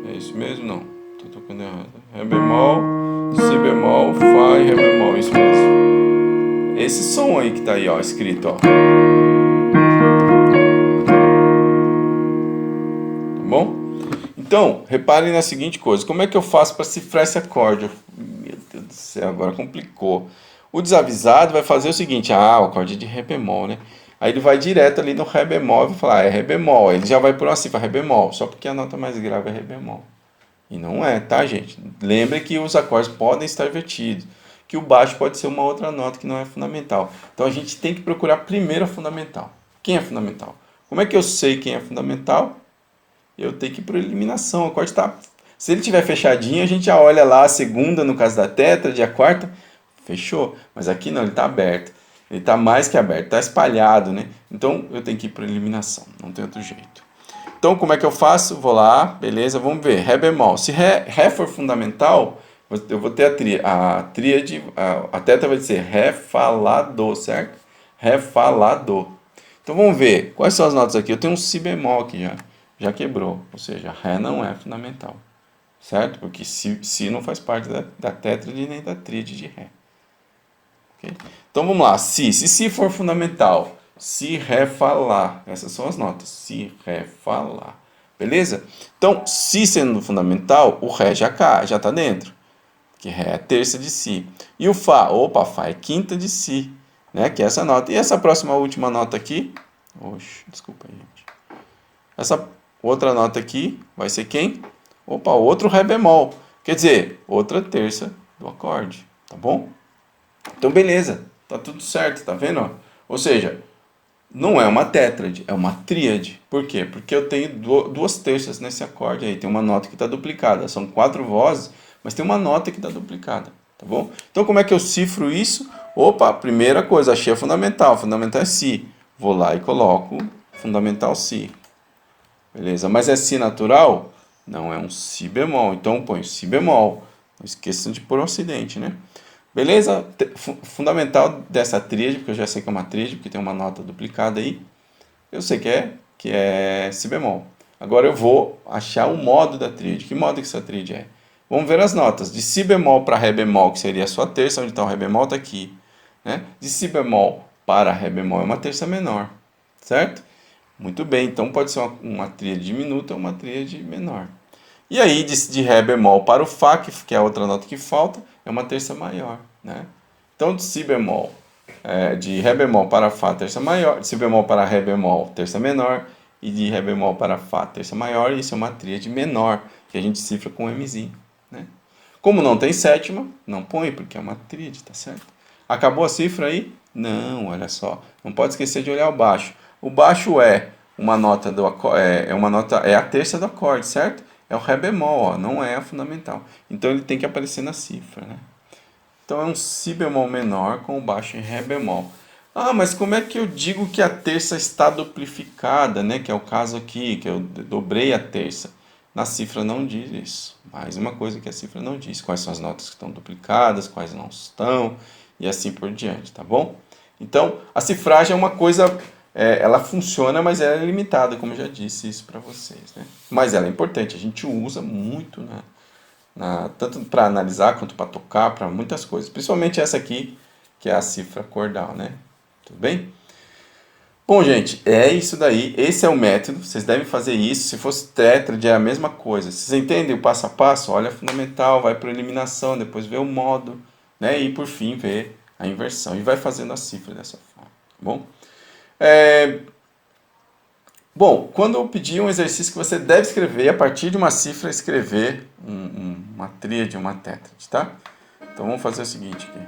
É isso mesmo? Não, tô tocando errado. Ré bemol, Si bemol, Fá e Ré bemol, isso mesmo. Esse som aí que tá aí, ó, escrito, ó. Tá bom? Então, reparem na seguinte coisa, como é que eu faço para cifrar esse acorde? Meu Deus do céu, agora complicou. O desavisado vai fazer o seguinte, o acorde é de Ré bemol, né? Aí ele vai direto ali no Ré bemol e vai falar, é Ré bemol. Aí ele já vai por uma cifra, Ré bemol, só porque a nota mais grave é Ré bemol. E não é, tá, gente? Lembre que os acordes podem estar invertidos, que o baixo pode ser uma outra nota que não é fundamental. Então a gente tem que procurar primeiro a fundamental. Quem é fundamental? Como é que eu sei quem é fundamental? Eu tenho que ir por eliminação. O acorde está. Se ele tiver fechadinho, a gente já olha lá a segunda, no caso da tétrade, a quarta, fechou. Mas aqui não, ele está aberto. Ele está mais que aberto, está espalhado, né? Então eu tenho que ir por eliminação, não tem outro jeito. Então como é que eu faço? Vou lá, beleza, vamos ver. Ré bemol. Se Ré for fundamental, eu vou ter a tríade, a tétra vai ser Ré, Fá, Lá, Dó, certo? Ré, Fá, Lá, Dó. Então vamos ver, quais são as notas aqui? Eu tenho um Si bemol aqui já quebrou, ou seja, Ré não é fundamental, certo? Porque Si não faz parte da tétrade nem da tríade de Ré. Okay? Então vamos lá, se for fundamental, Si, Ré, Fá, Lá, essas são as notas, Si, Ré, Fá, Lá, beleza? Então, Si sendo fundamental, o Ré já cai, já está dentro, que Ré é terça de Si. E o Fá, Fá é quinta de Si, né? Que é essa nota. E essa próxima última nota aqui, desculpa aí, gente. Essa outra nota aqui vai ser quem? Outro Ré bemol. Quer dizer, outra terça do acorde, tá bom? Então, beleza, tá tudo certo, tá vendo? Ou seja, não é uma tétrade, é uma tríade. Por quê? Porque eu tenho duas terças nesse acorde aí. Tem uma nota que está duplicada. São 4 vozes, mas tem uma nota que está duplicada, tá bom? Então, como é que eu cifro isso? Primeira coisa, achei a fundamental. Fundamental é Si. Vou lá e coloco fundamental Si. Beleza? Mas é Si natural? Não, é um Si bemol. Então, põe Si bemol. Não esqueçam de pôr o acidente, né? Beleza? Fundamental dessa tríade, porque eu já sei que é uma tríade, porque tem uma nota duplicada aí. Eu sei que é Si bemol. Agora eu vou achar o modo da tríade. Que modo que essa tríade é? Vamos ver as notas. De Si bemol para Ré bemol, que seria a sua terça, onde está o Ré bemol, está aqui. Né? De Si bemol para Ré bemol é uma terça menor. Certo? Muito bem, então pode ser uma tríade diminuta ou uma tríade menor. E aí, de Ré bemol para o Fá, que é a outra nota que falta, é uma terça maior, né? Então, de Si bemol, de Ré bemol para Fá, terça maior, de Si bemol para Ré bemol, terça menor, e de Ré bemol para Fá, terça maior, e isso é uma tríade menor, que a gente cifra com Mzinho, né? Como não tem sétima, não põe, porque é uma tríade, tá certo? Acabou a cifra aí? Não, olha só. Não pode esquecer de olhar o baixo. O baixo é uma nota do é a terça do acorde, certo? É o Ré bemol, ó, não é a fundamental. Então ele tem que aparecer na cifra, né? Então é um Si bemol menor com o baixo em Ré bemol. Mas como é que eu digo que a terça está duplificada, né? Que é o caso aqui, que eu dobrei a terça. Na cifra não diz isso. Mais uma coisa que a cifra não diz. Quais são as notas que estão duplicadas, quais não estão, e assim por diante, tá bom? Então, a cifragem é uma coisa, ela funciona, mas ela é limitada, como eu já disse isso para vocês, né? Mas ela é importante, a gente usa muito, né? tanto para analisar quanto para tocar, para muitas coisas. Principalmente essa aqui, que é a cifra cordal, né? Tudo bem? Bom, gente, é isso daí. Esse é o método. Vocês devem fazer isso. Se fosse tétrade, é a mesma coisa. Vocês entendem o passo a passo? Olha a fundamental, vai para a eliminação, depois vê o modo, né? E por fim vê a inversão. E vai fazendo a cifra dessa forma, tá bom? Bom, quando eu pedir um exercício que você deve escrever, a partir de uma cifra, escrever uma tríade, uma tétrade, tá? Então vamos fazer o seguinte aqui.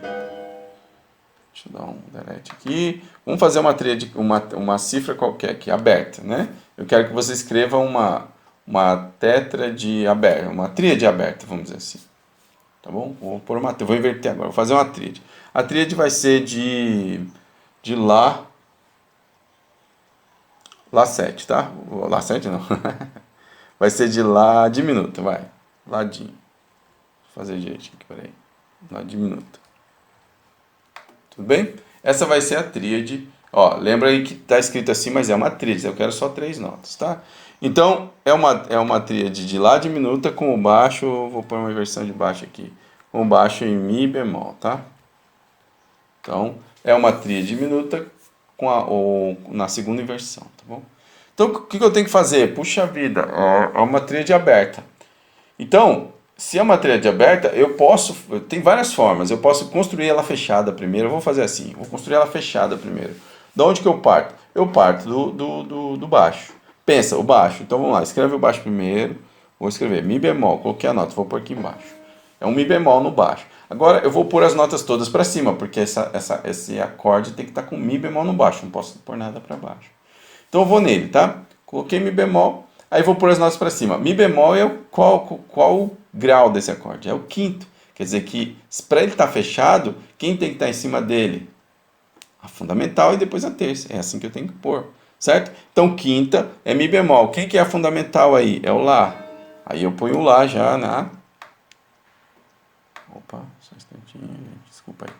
Deixa eu dar um delete aqui. Vamos fazer uma tríade, uma cifra qualquer aqui, aberta, né? Eu quero que você escreva uma tétrade aberta, uma tríade aberta, vamos dizer assim. Tá bom? Vou inverter agora, vou fazer uma tríade. A tríade vai ser de Lá7, tá? Lá7 não. Vai ser de Lá diminuta, vai. Ladinho. Vou fazer direitinho aqui, peraí. Lá diminuta. Tudo bem? Essa vai ser a tríade. Ó, lembra aí que tá escrito assim, mas é uma tríade. Eu quero só 3 notas, tá? Então, é uma tríade de Lá diminuta com o baixo. Vou pôr uma inversão de baixo aqui. Com o baixo em Mi bemol, tá? Então, é uma tríade diminuta na segunda inversão, tá bom? Então, o que eu tenho que fazer? Puxa vida, é uma tríade aberta. Então, se é uma tríade aberta, tem várias formas. Eu posso construir ela fechada primeiro. Eu vou fazer assim, vou construir ela fechada primeiro. Da onde que eu parto? Eu parto do baixo. Pensa, o baixo. Então, vamos lá, escreve o baixo primeiro. Vou escrever Mi bemol, coloquei a nota, vou pôr aqui embaixo. É um Mi bemol no baixo. Agora eu vou pôr as notas todas para cima, porque esse acorde tem que estar com Mi bemol no baixo, não posso pôr nada para baixo. Então eu vou nele, tá? Coloquei Mi bemol, aí vou pôr as notas para cima. Mi bemol é qual o grau desse acorde? É o quinto. Quer dizer que, para ele estar fechado, quem tem que estar em cima dele? A fundamental e depois a terça. É assim que eu tenho que pôr, certo? Então quinta é Mi bemol. Quem que é a fundamental aí? É o Lá. Aí eu ponho o Lá já na... Opa, só um instantinho, desculpa aí.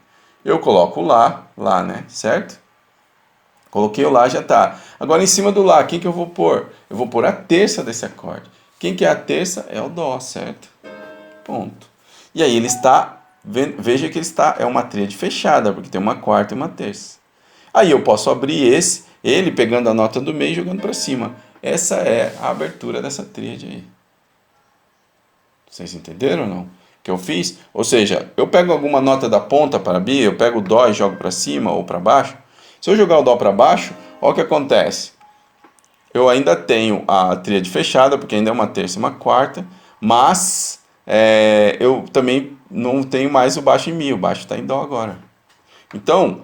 Eu coloco o Lá, né, certo? Coloquei o Lá, já tá. Agora em cima do Lá, quem que eu vou pôr? Eu vou pôr a terça desse acorde. Quem que é a terça? É o Dó, certo? Ponto. E aí ele está, veja que é uma tríade fechada, porque tem uma quarta e uma terça. Aí eu posso abrir ele pegando a nota do meio e jogando para cima. Essa é a abertura dessa tríade aí. Vocês entenderam ou não? Que eu fiz? Ou seja, eu pego alguma nota da ponta para abrir, eu pego o Dó e jogo para cima ou para baixo. Se eu jogar o Dó para baixo, olha o que acontece. Eu ainda tenho a tríade fechada, porque ainda é uma terça e uma quarta, mas eu também não tenho mais o baixo em Mi, o baixo está em Dó agora. Então,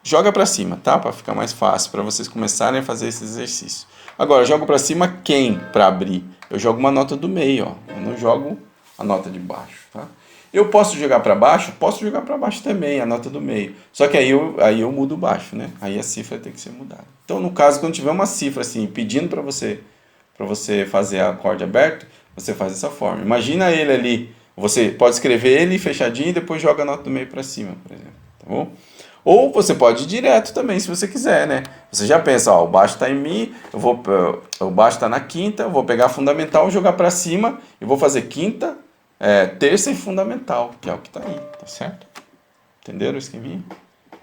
joga para cima, tá? Para ficar mais fácil, para vocês começarem a fazer esse exercício. Agora, jogo para cima quem para abrir? Eu jogo uma nota do meio, ó. Eu não jogo a nota de baixo, tá? Eu posso jogar para baixo? Posso jogar para baixo também, a nota do meio. Só que aí eu mudo o baixo, né? Aí a cifra tem que ser mudada. Então, no caso, quando tiver uma cifra assim, pedindo para você fazer acorde aberto, você faz dessa forma. Imagina ele ali, você pode escrever ele fechadinho e depois joga a nota do meio para cima, por exemplo, tá bom? Ou você pode ir direto também, se você quiser, né? Você já pensa, ó, o baixo está em Mi, o baixo está na quinta, eu vou pegar a fundamental, jogar para cima e vou fazer quinta, terça e fundamental, que é o que está aí, tá certo? Entenderam o esqueminha?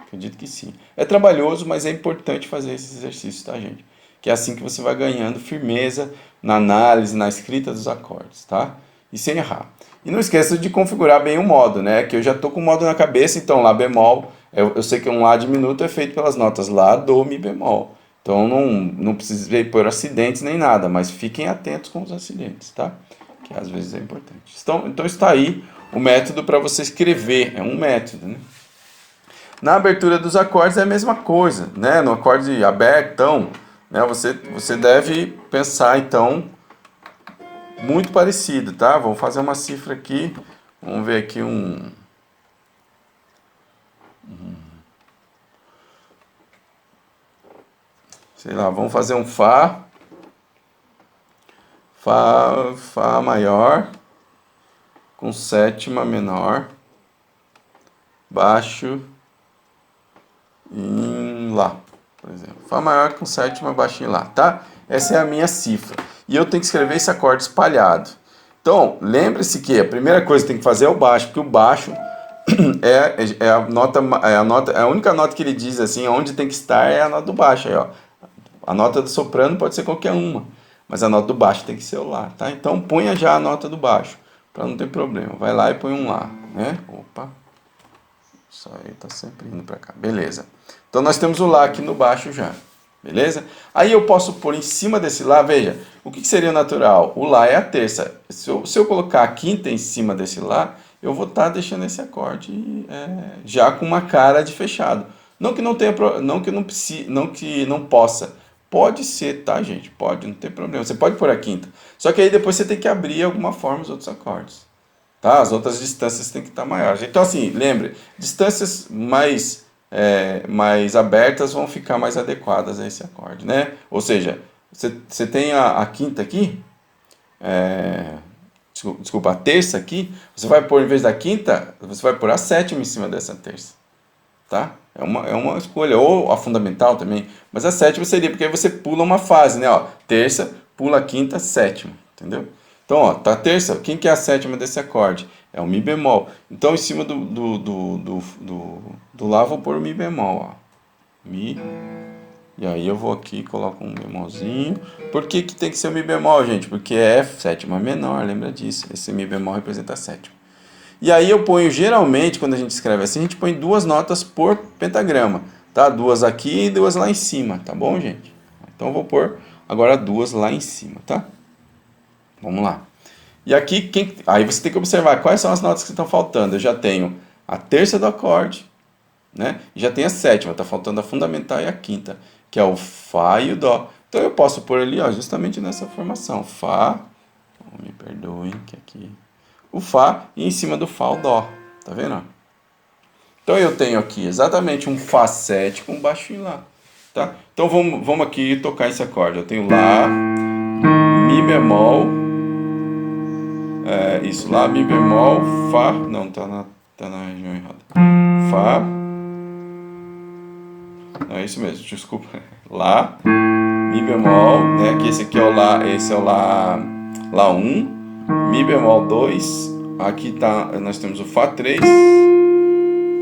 Acredito que sim. É trabalhoso, mas é importante fazer esses exercícios, tá, gente? Que é assim que você vai ganhando firmeza na análise, na escrita dos acordes, tá? E sem errar. E não esqueça de configurar bem o modo, né? Que eu já tô com o modo na cabeça, então Lá bemol, eu sei que um Lá diminuto é feito pelas notas Lá, Dó, Mi bemol. Então não precisei pôr acidentes nem nada, mas fiquem atentos com os acidentes, tá? Que às vezes é importante. Então está aí o método para você escrever, é um método, né? Na abertura dos acordes é a mesma coisa, né? No acorde abertão, né? Você deve pensar, então, muito parecido, tá? Vamos fazer uma cifra aqui. Vamos ver aqui sei lá, vamos fazer um Fá. Fá maior com sétima menor, baixo em Lá, por exemplo. Fá maior com sétima, baixo em Lá, tá? Essa é a minha cifra. E eu tenho que escrever esse acorde espalhado. Então, lembre-se que a primeira coisa que tem que fazer é o baixo, porque o baixo é a única nota que ele diz assim, onde tem que estar é a nota do baixo. Aí, ó. A nota do soprano pode ser qualquer uma, mas a nota do baixo tem que ser o Lá, tá? Então, ponha já a nota do baixo, para não ter problema. Vai lá e põe um Lá, né? Opa, isso aí tá sempre indo para cá, beleza. Então, nós temos o Lá aqui no baixo já. Beleza? Aí eu posso pôr em cima desse Lá, veja, o que seria natural? O Lá é a terça. Se eu colocar a quinta em cima desse Lá, eu vou estar deixando esse acorde já com uma cara de fechado. Não que não tenha, não que não precise, não que não possa. Pode ser, tá, gente? Pode, não tem problema. Você pode pôr a quinta. Só que aí depois você tem que abrir de alguma forma os outros acordes. Tá? As outras distâncias têm que estar maiores. Então, assim, lembre, distâncias mais abertas vão ficar mais adequadas a esse acorde, né? Ou seja, você tem a quinta aqui, desculpa, a terça aqui, você vai pôr, em vez da quinta, você vai pôr a sétima em cima dessa terça, tá? É uma escolha, ou a fundamental também, mas a sétima seria, porque aí você pula uma fase, né? Ó, terça, pula a quinta, sétima, entendeu? Então, ó, tá a terça, quem que é a sétima desse acorde? É o Mi bemol. Então, em cima do Lá, vou pôr o Mi bemol, ó. Mi. E aí eu vou aqui e coloco um bemolzinho. Por que que tem que ser o Mi bemol, gente? Porque é sétima menor, lembra disso. Esse Mi bemol representa a sétima. E aí eu ponho, geralmente, quando a gente escreve assim, a gente põe 2 notas por pentagrama, tá? 2 aqui e 2 lá em cima, tá bom, gente? Então eu vou pôr agora 2 lá em cima, tá? Vamos lá. E aqui, aí você tem que observar quais são as notas que estão faltando. Eu já tenho a terça do acorde, né? E já tenho a sétima, está faltando a fundamental e a quinta, que é o Fá e o Dó. Então eu posso pôr ali, ó, justamente nessa formação. Fá, me perdoem, que aqui... O Fá e em cima do Fá o Dó, tá vendo? Então eu tenho aqui exatamente um Fá 7 com baixo em Lá, tá? Então vamos aqui tocar esse acorde. Eu tenho Lá, Mi bemol... isso, Lá, Mi bemol, Fá, não, tá na região errada. Fá, não, é isso mesmo, desculpa. Lá, Mi bemol, né, que esse aqui é o Lá, esse é o Lá 1, Mi bemol 2, aqui nós temos o Fá 3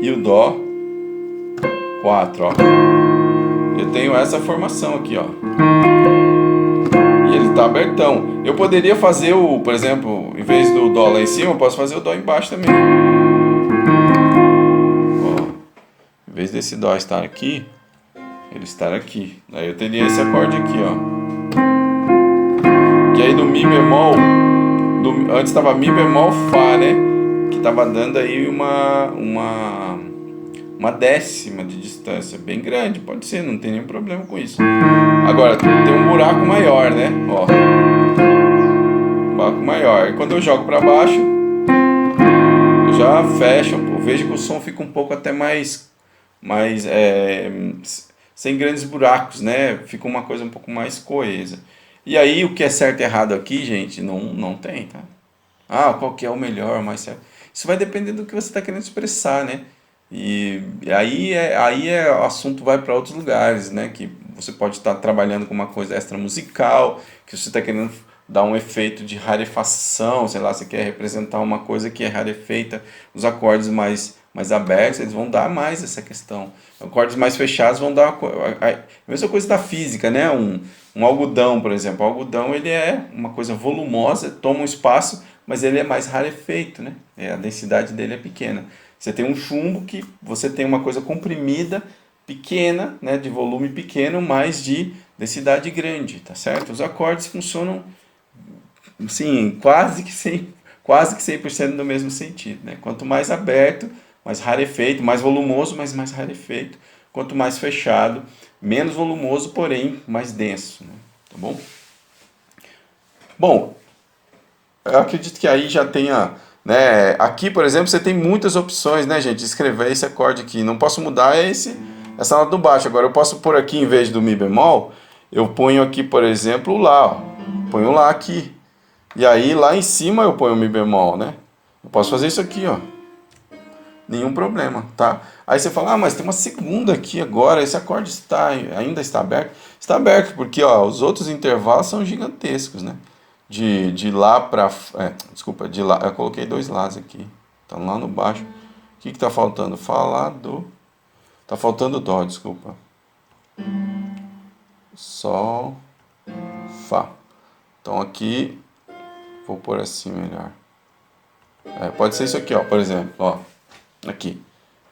e o Dó 4, ó. Eu tenho essa formação aqui, ó. Ele tá abertão. Eu poderia fazer por exemplo, em vez do Dó lá em cima, eu posso fazer o Dó embaixo também. Ó, em vez desse Dó estar aqui, ele estar aqui. Aí eu teria esse acorde aqui, ó. Que aí do Mi bemol, antes estava Mi bemol Fá, né? Que tava dando aí uma décima de distância, bem grande, pode ser, não tem nenhum problema com isso. Agora, tem um buraco maior, né? Ó, um buraco maior. E quando eu jogo para baixo, eu já fecho, eu vejo que o som fica um pouco até mais sem grandes buracos, né? Fica uma coisa um pouco mais coesa. E aí, o que é certo e errado aqui, gente, não tem, tá? Ah, qual que é o melhor, mais certo? Isso vai depender do que você está querendo expressar, né? E aí o assunto vai para outros lugares, né? Que você pode estar trabalhando com uma coisa extra musical, que você está querendo dar um efeito de rarefação, sei lá, você quer representar uma coisa que é rarefeita, os acordes mais abertos, eles vão dar mais essa questão. Acordes mais fechados vão dar a mesma coisa da física, né? Um algodão, por exemplo. O algodão, ele é uma coisa volumosa, toma um espaço, mas ele é mais rarefeito, né? A densidade dele é pequena. Você tem um chumbo que você tem uma coisa comprimida, pequena, né, de volume pequeno, mas de densidade grande, tá certo? Os acordes funcionam, sim, quase que 100% no mesmo sentido, né? Quanto mais aberto, mais rarefeito, mais volumoso, mas mais rarefeito. Quanto mais fechado, menos volumoso, porém mais denso, né? Tá bom? Bom, eu acredito que aí já tenha... Né? Aqui, por exemplo, você tem muitas opções, né, gente, de escrever esse acorde aqui. Não posso mudar essa nota do baixo. Agora eu posso pôr aqui, em vez do Mi bemol, eu ponho aqui, por exemplo, o Lá, ó. Ponho o Lá aqui. E aí, lá em cima eu ponho o Mi bemol, né? Eu posso fazer isso aqui, ó. Nenhum problema, tá? Aí você fala, mas tem uma segunda aqui agora, esse acorde ainda está aberto? Está aberto, porque ó, os outros intervalos são gigantescos, né? de lá para... desculpa, de lá... Eu coloquei dois Lás aqui. Tá lá no baixo. O que tá faltando? Fá, do... Tá faltando Dó, desculpa. Sol, Fá. Então aqui... Vou pôr assim melhor. Pode ser isso aqui, ó, por exemplo. Ó, aqui.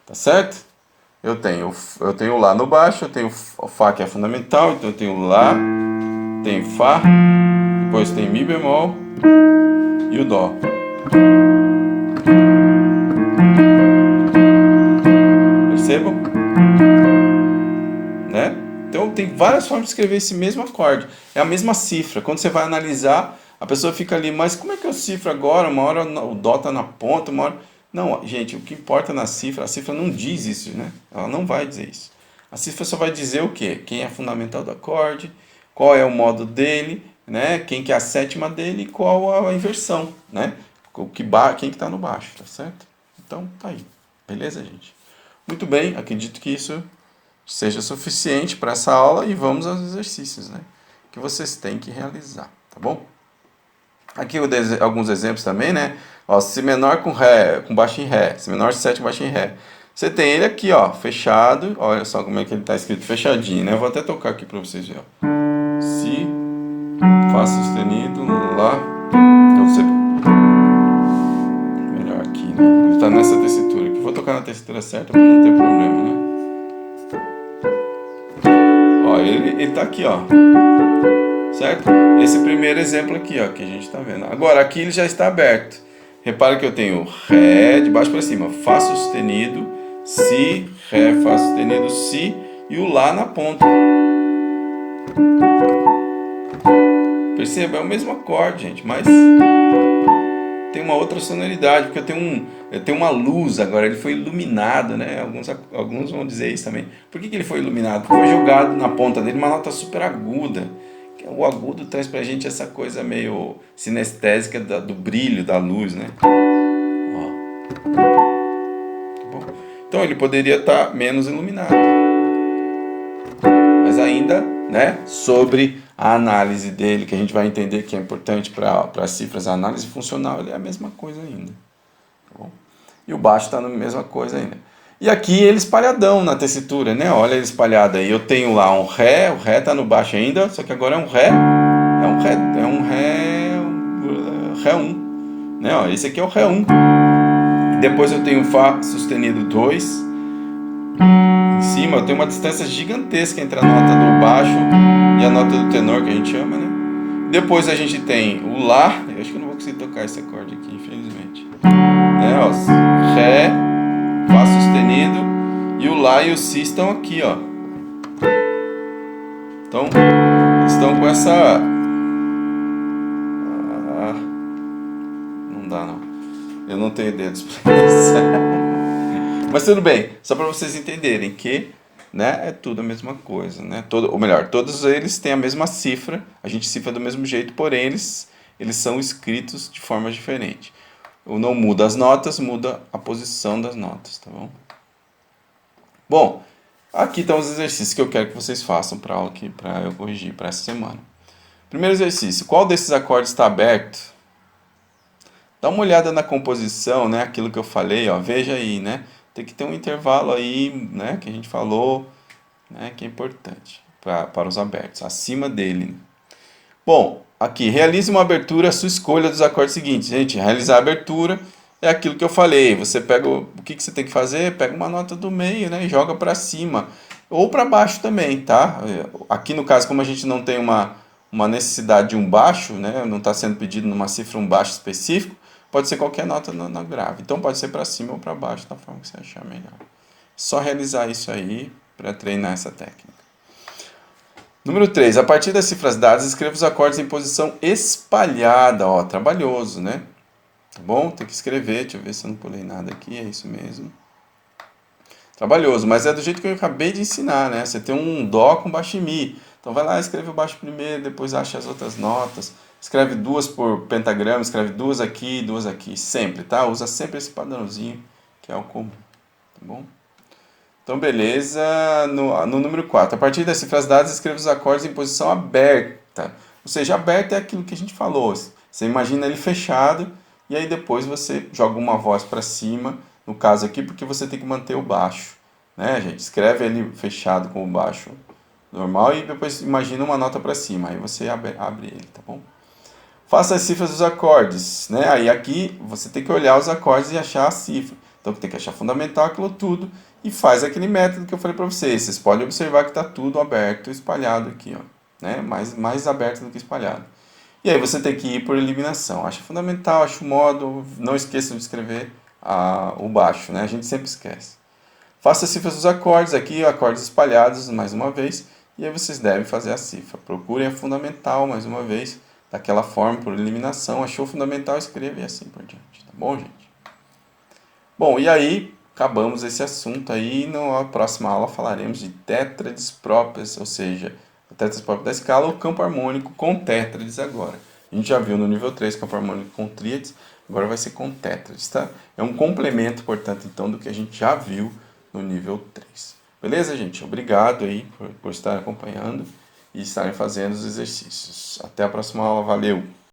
Tá certo? Eu tenho o Lá no baixo, eu tenho o Fá que é fundamental, então eu tenho Lá, tenho Fá, depois tem Mi bemol e o Dó. Percebam? Né? Então tem várias formas de escrever esse mesmo acorde. É a mesma cifra. Quando você vai analisar, a pessoa fica ali, mas como é que eu cifro agora? Uma hora o Dó tá na ponta, uma hora... Não, gente, o que importa na cifra, a cifra não diz isso, né? Ela não vai dizer isso. A cifra só vai dizer o quê? Quem é fundamental do acorde, qual é o modo dele, né? Quem que é a sétima dele e qual a inversão, né? Quem que tá no baixo, tá certo? Então, tá aí. Beleza, gente? Muito bem, acredito que isso seja suficiente para essa aula e vamos aos exercícios, né? Que vocês têm que realizar, tá bom? Aqui alguns exemplos também, né? Ó, Si menor com Ré, com baixo em Ré, Si menor 7 com baixo em Ré. Você tem ele aqui, ó, fechado. Olha só como é que ele está escrito, fechadinho, né? Eu vou até tocar aqui para vocês verem, ó. Si, Fá sustenido, Lá. Então você... Melhor aqui, né? Ele está nessa tessitura aqui. Vou tocar na tessitura certa para não ter problema, né? Ó, ele tá aqui, ó. Certo? Esse primeiro exemplo aqui, ó, que a gente tá vendo. Agora, aqui ele já está aberto. Repara que eu tenho Ré de baixo para cima, Fá sustenido, Si, Ré, Fá sustenido, Si e o Lá na ponta. Perceba, é o mesmo acorde, gente, mas tem uma outra sonoridade, porque eu tenho uma luz agora, ele foi iluminado, né? Alguns vão dizer isso também. Por que ele foi iluminado? Porque foi jogado na ponta dele uma nota super aguda. O agudo traz pra gente essa coisa meio sinestésica do brilho da luz, né? Ó. Tá bom? Então ele poderia estar menos iluminado. Mas ainda, né, sobre a análise dele, que a gente vai entender que é importante para as cifras, a análise funcional, ele é a mesma coisa ainda. Tá bom? E o baixo está na mesma coisa ainda. E aqui ele espalhadão na tessitura, né? Olha ele espalhado aí. Eu tenho lá um Ré, o Ré está no baixo ainda, só que agora é um Ré, Ré 1. Né? Ó, esse aqui é o Ré 1. Depois eu tenho Fá sustenido 2. Em cima eu tenho uma distância gigantesca entre a nota do baixo e a nota do tenor, que a gente chama, né? Depois a gente tem o Lá. Eu acho que eu não vou conseguir tocar esse acorde aqui, infelizmente. Né? Ó, Ré, Fá sustenido e o Lá e o Si estão aqui, ó. Então, estão com essa... não dá não. Eu não tenho dedos para isso. Mas tudo bem, só para vocês entenderem que, né, é tudo a mesma coisa, né? Ou melhor, todos eles têm a mesma cifra, a gente cifra do mesmo jeito, porém eles são escritos de forma diferente. Não muda as notas, muda a posição das notas, tá bom? Bom, aqui estão os exercícios que eu quero que vocês façam para aula aqui, para eu corrigir para essa semana. Primeiro exercício, qual desses acordes está aberto? Dá uma olhada na composição, né? Aquilo que eu falei, ó, veja aí, né? Tem que ter um intervalo aí, né? Que a gente falou, né? Que é importante para os abertos, acima dele. Né? Bom, aqui, realize uma abertura à sua escolha dos acordes seguintes. Gente, realizar a abertura é aquilo que eu falei. Você pega o que você tem que fazer? Pega uma nota do meio, né? E joga para cima. Ou para baixo também, tá? Aqui no caso, como a gente não tem uma necessidade de um baixo, né? Não está sendo pedido numa cifra um baixo específico, pode ser qualquer nota na grave. Então pode ser para cima ou para baixo, da forma que você achar melhor. Só realizar isso aí para treinar essa técnica. Número 3. A partir das cifras dadas, escreva os acordes em posição espalhada. Ó, trabalhoso, né? Tá bom? Tem que escrever. Deixa eu ver se eu não pulei nada aqui. É isso mesmo. Trabalhoso, mas é do jeito que eu acabei de ensinar, né? Você tem um Dó com baixo em Mi. Então vai lá, escreve o baixo primeiro, depois acha as outras notas. Escreve duas por pentagrama, escreve duas aqui, sempre, tá? Usa sempre esse padrãozinho, que é o comum, tá bom? Então, beleza. No número 4, a partir das cifras dadas, escreva os acordes em posição aberta. Ou seja, aberto é aquilo que a gente falou. Você imagina ele fechado e aí depois você joga uma voz para cima, no caso aqui, porque você tem que manter o baixo, né, gente? Escreve ele fechado com o baixo normal e depois imagina uma nota para cima, aí você abre ele, tá bom? Faça as cifras dos acordes, né? Aí aqui você tem que olhar os acordes e achar a cifra. Então tem que achar fundamental aquilo tudo e faz aquele método que eu falei para vocês. Vocês podem observar que está tudo aberto, espalhado aqui, ó, né? Mais aberto do que espalhado. E aí você tem que ir por eliminação. Acha fundamental, acha o modo. Não esqueçam de escrever o baixo, né? A gente sempre esquece. Faça as cifras dos acordes aqui, acordes espalhados mais uma vez. E aí vocês devem fazer a cifra. Procurem a fundamental mais uma vez, daquela forma, por eliminação. Achou fundamental, escreva e assim por diante. Tá bom, gente? Bom, e aí acabamos esse assunto aí. Na próxima aula falaremos de tétrades próprias, ou seja, tétrades próprias da escala ou campo harmônico com tétrades agora. A gente já viu no nível 3 campo harmônico com tríades, agora vai ser com tétrades, tá? É um complemento, portanto, então, do que a gente já viu no nível 3. Beleza, gente? Obrigado aí por estar acompanhando e estarem fazendo os exercícios. Até a próxima aula. Valeu!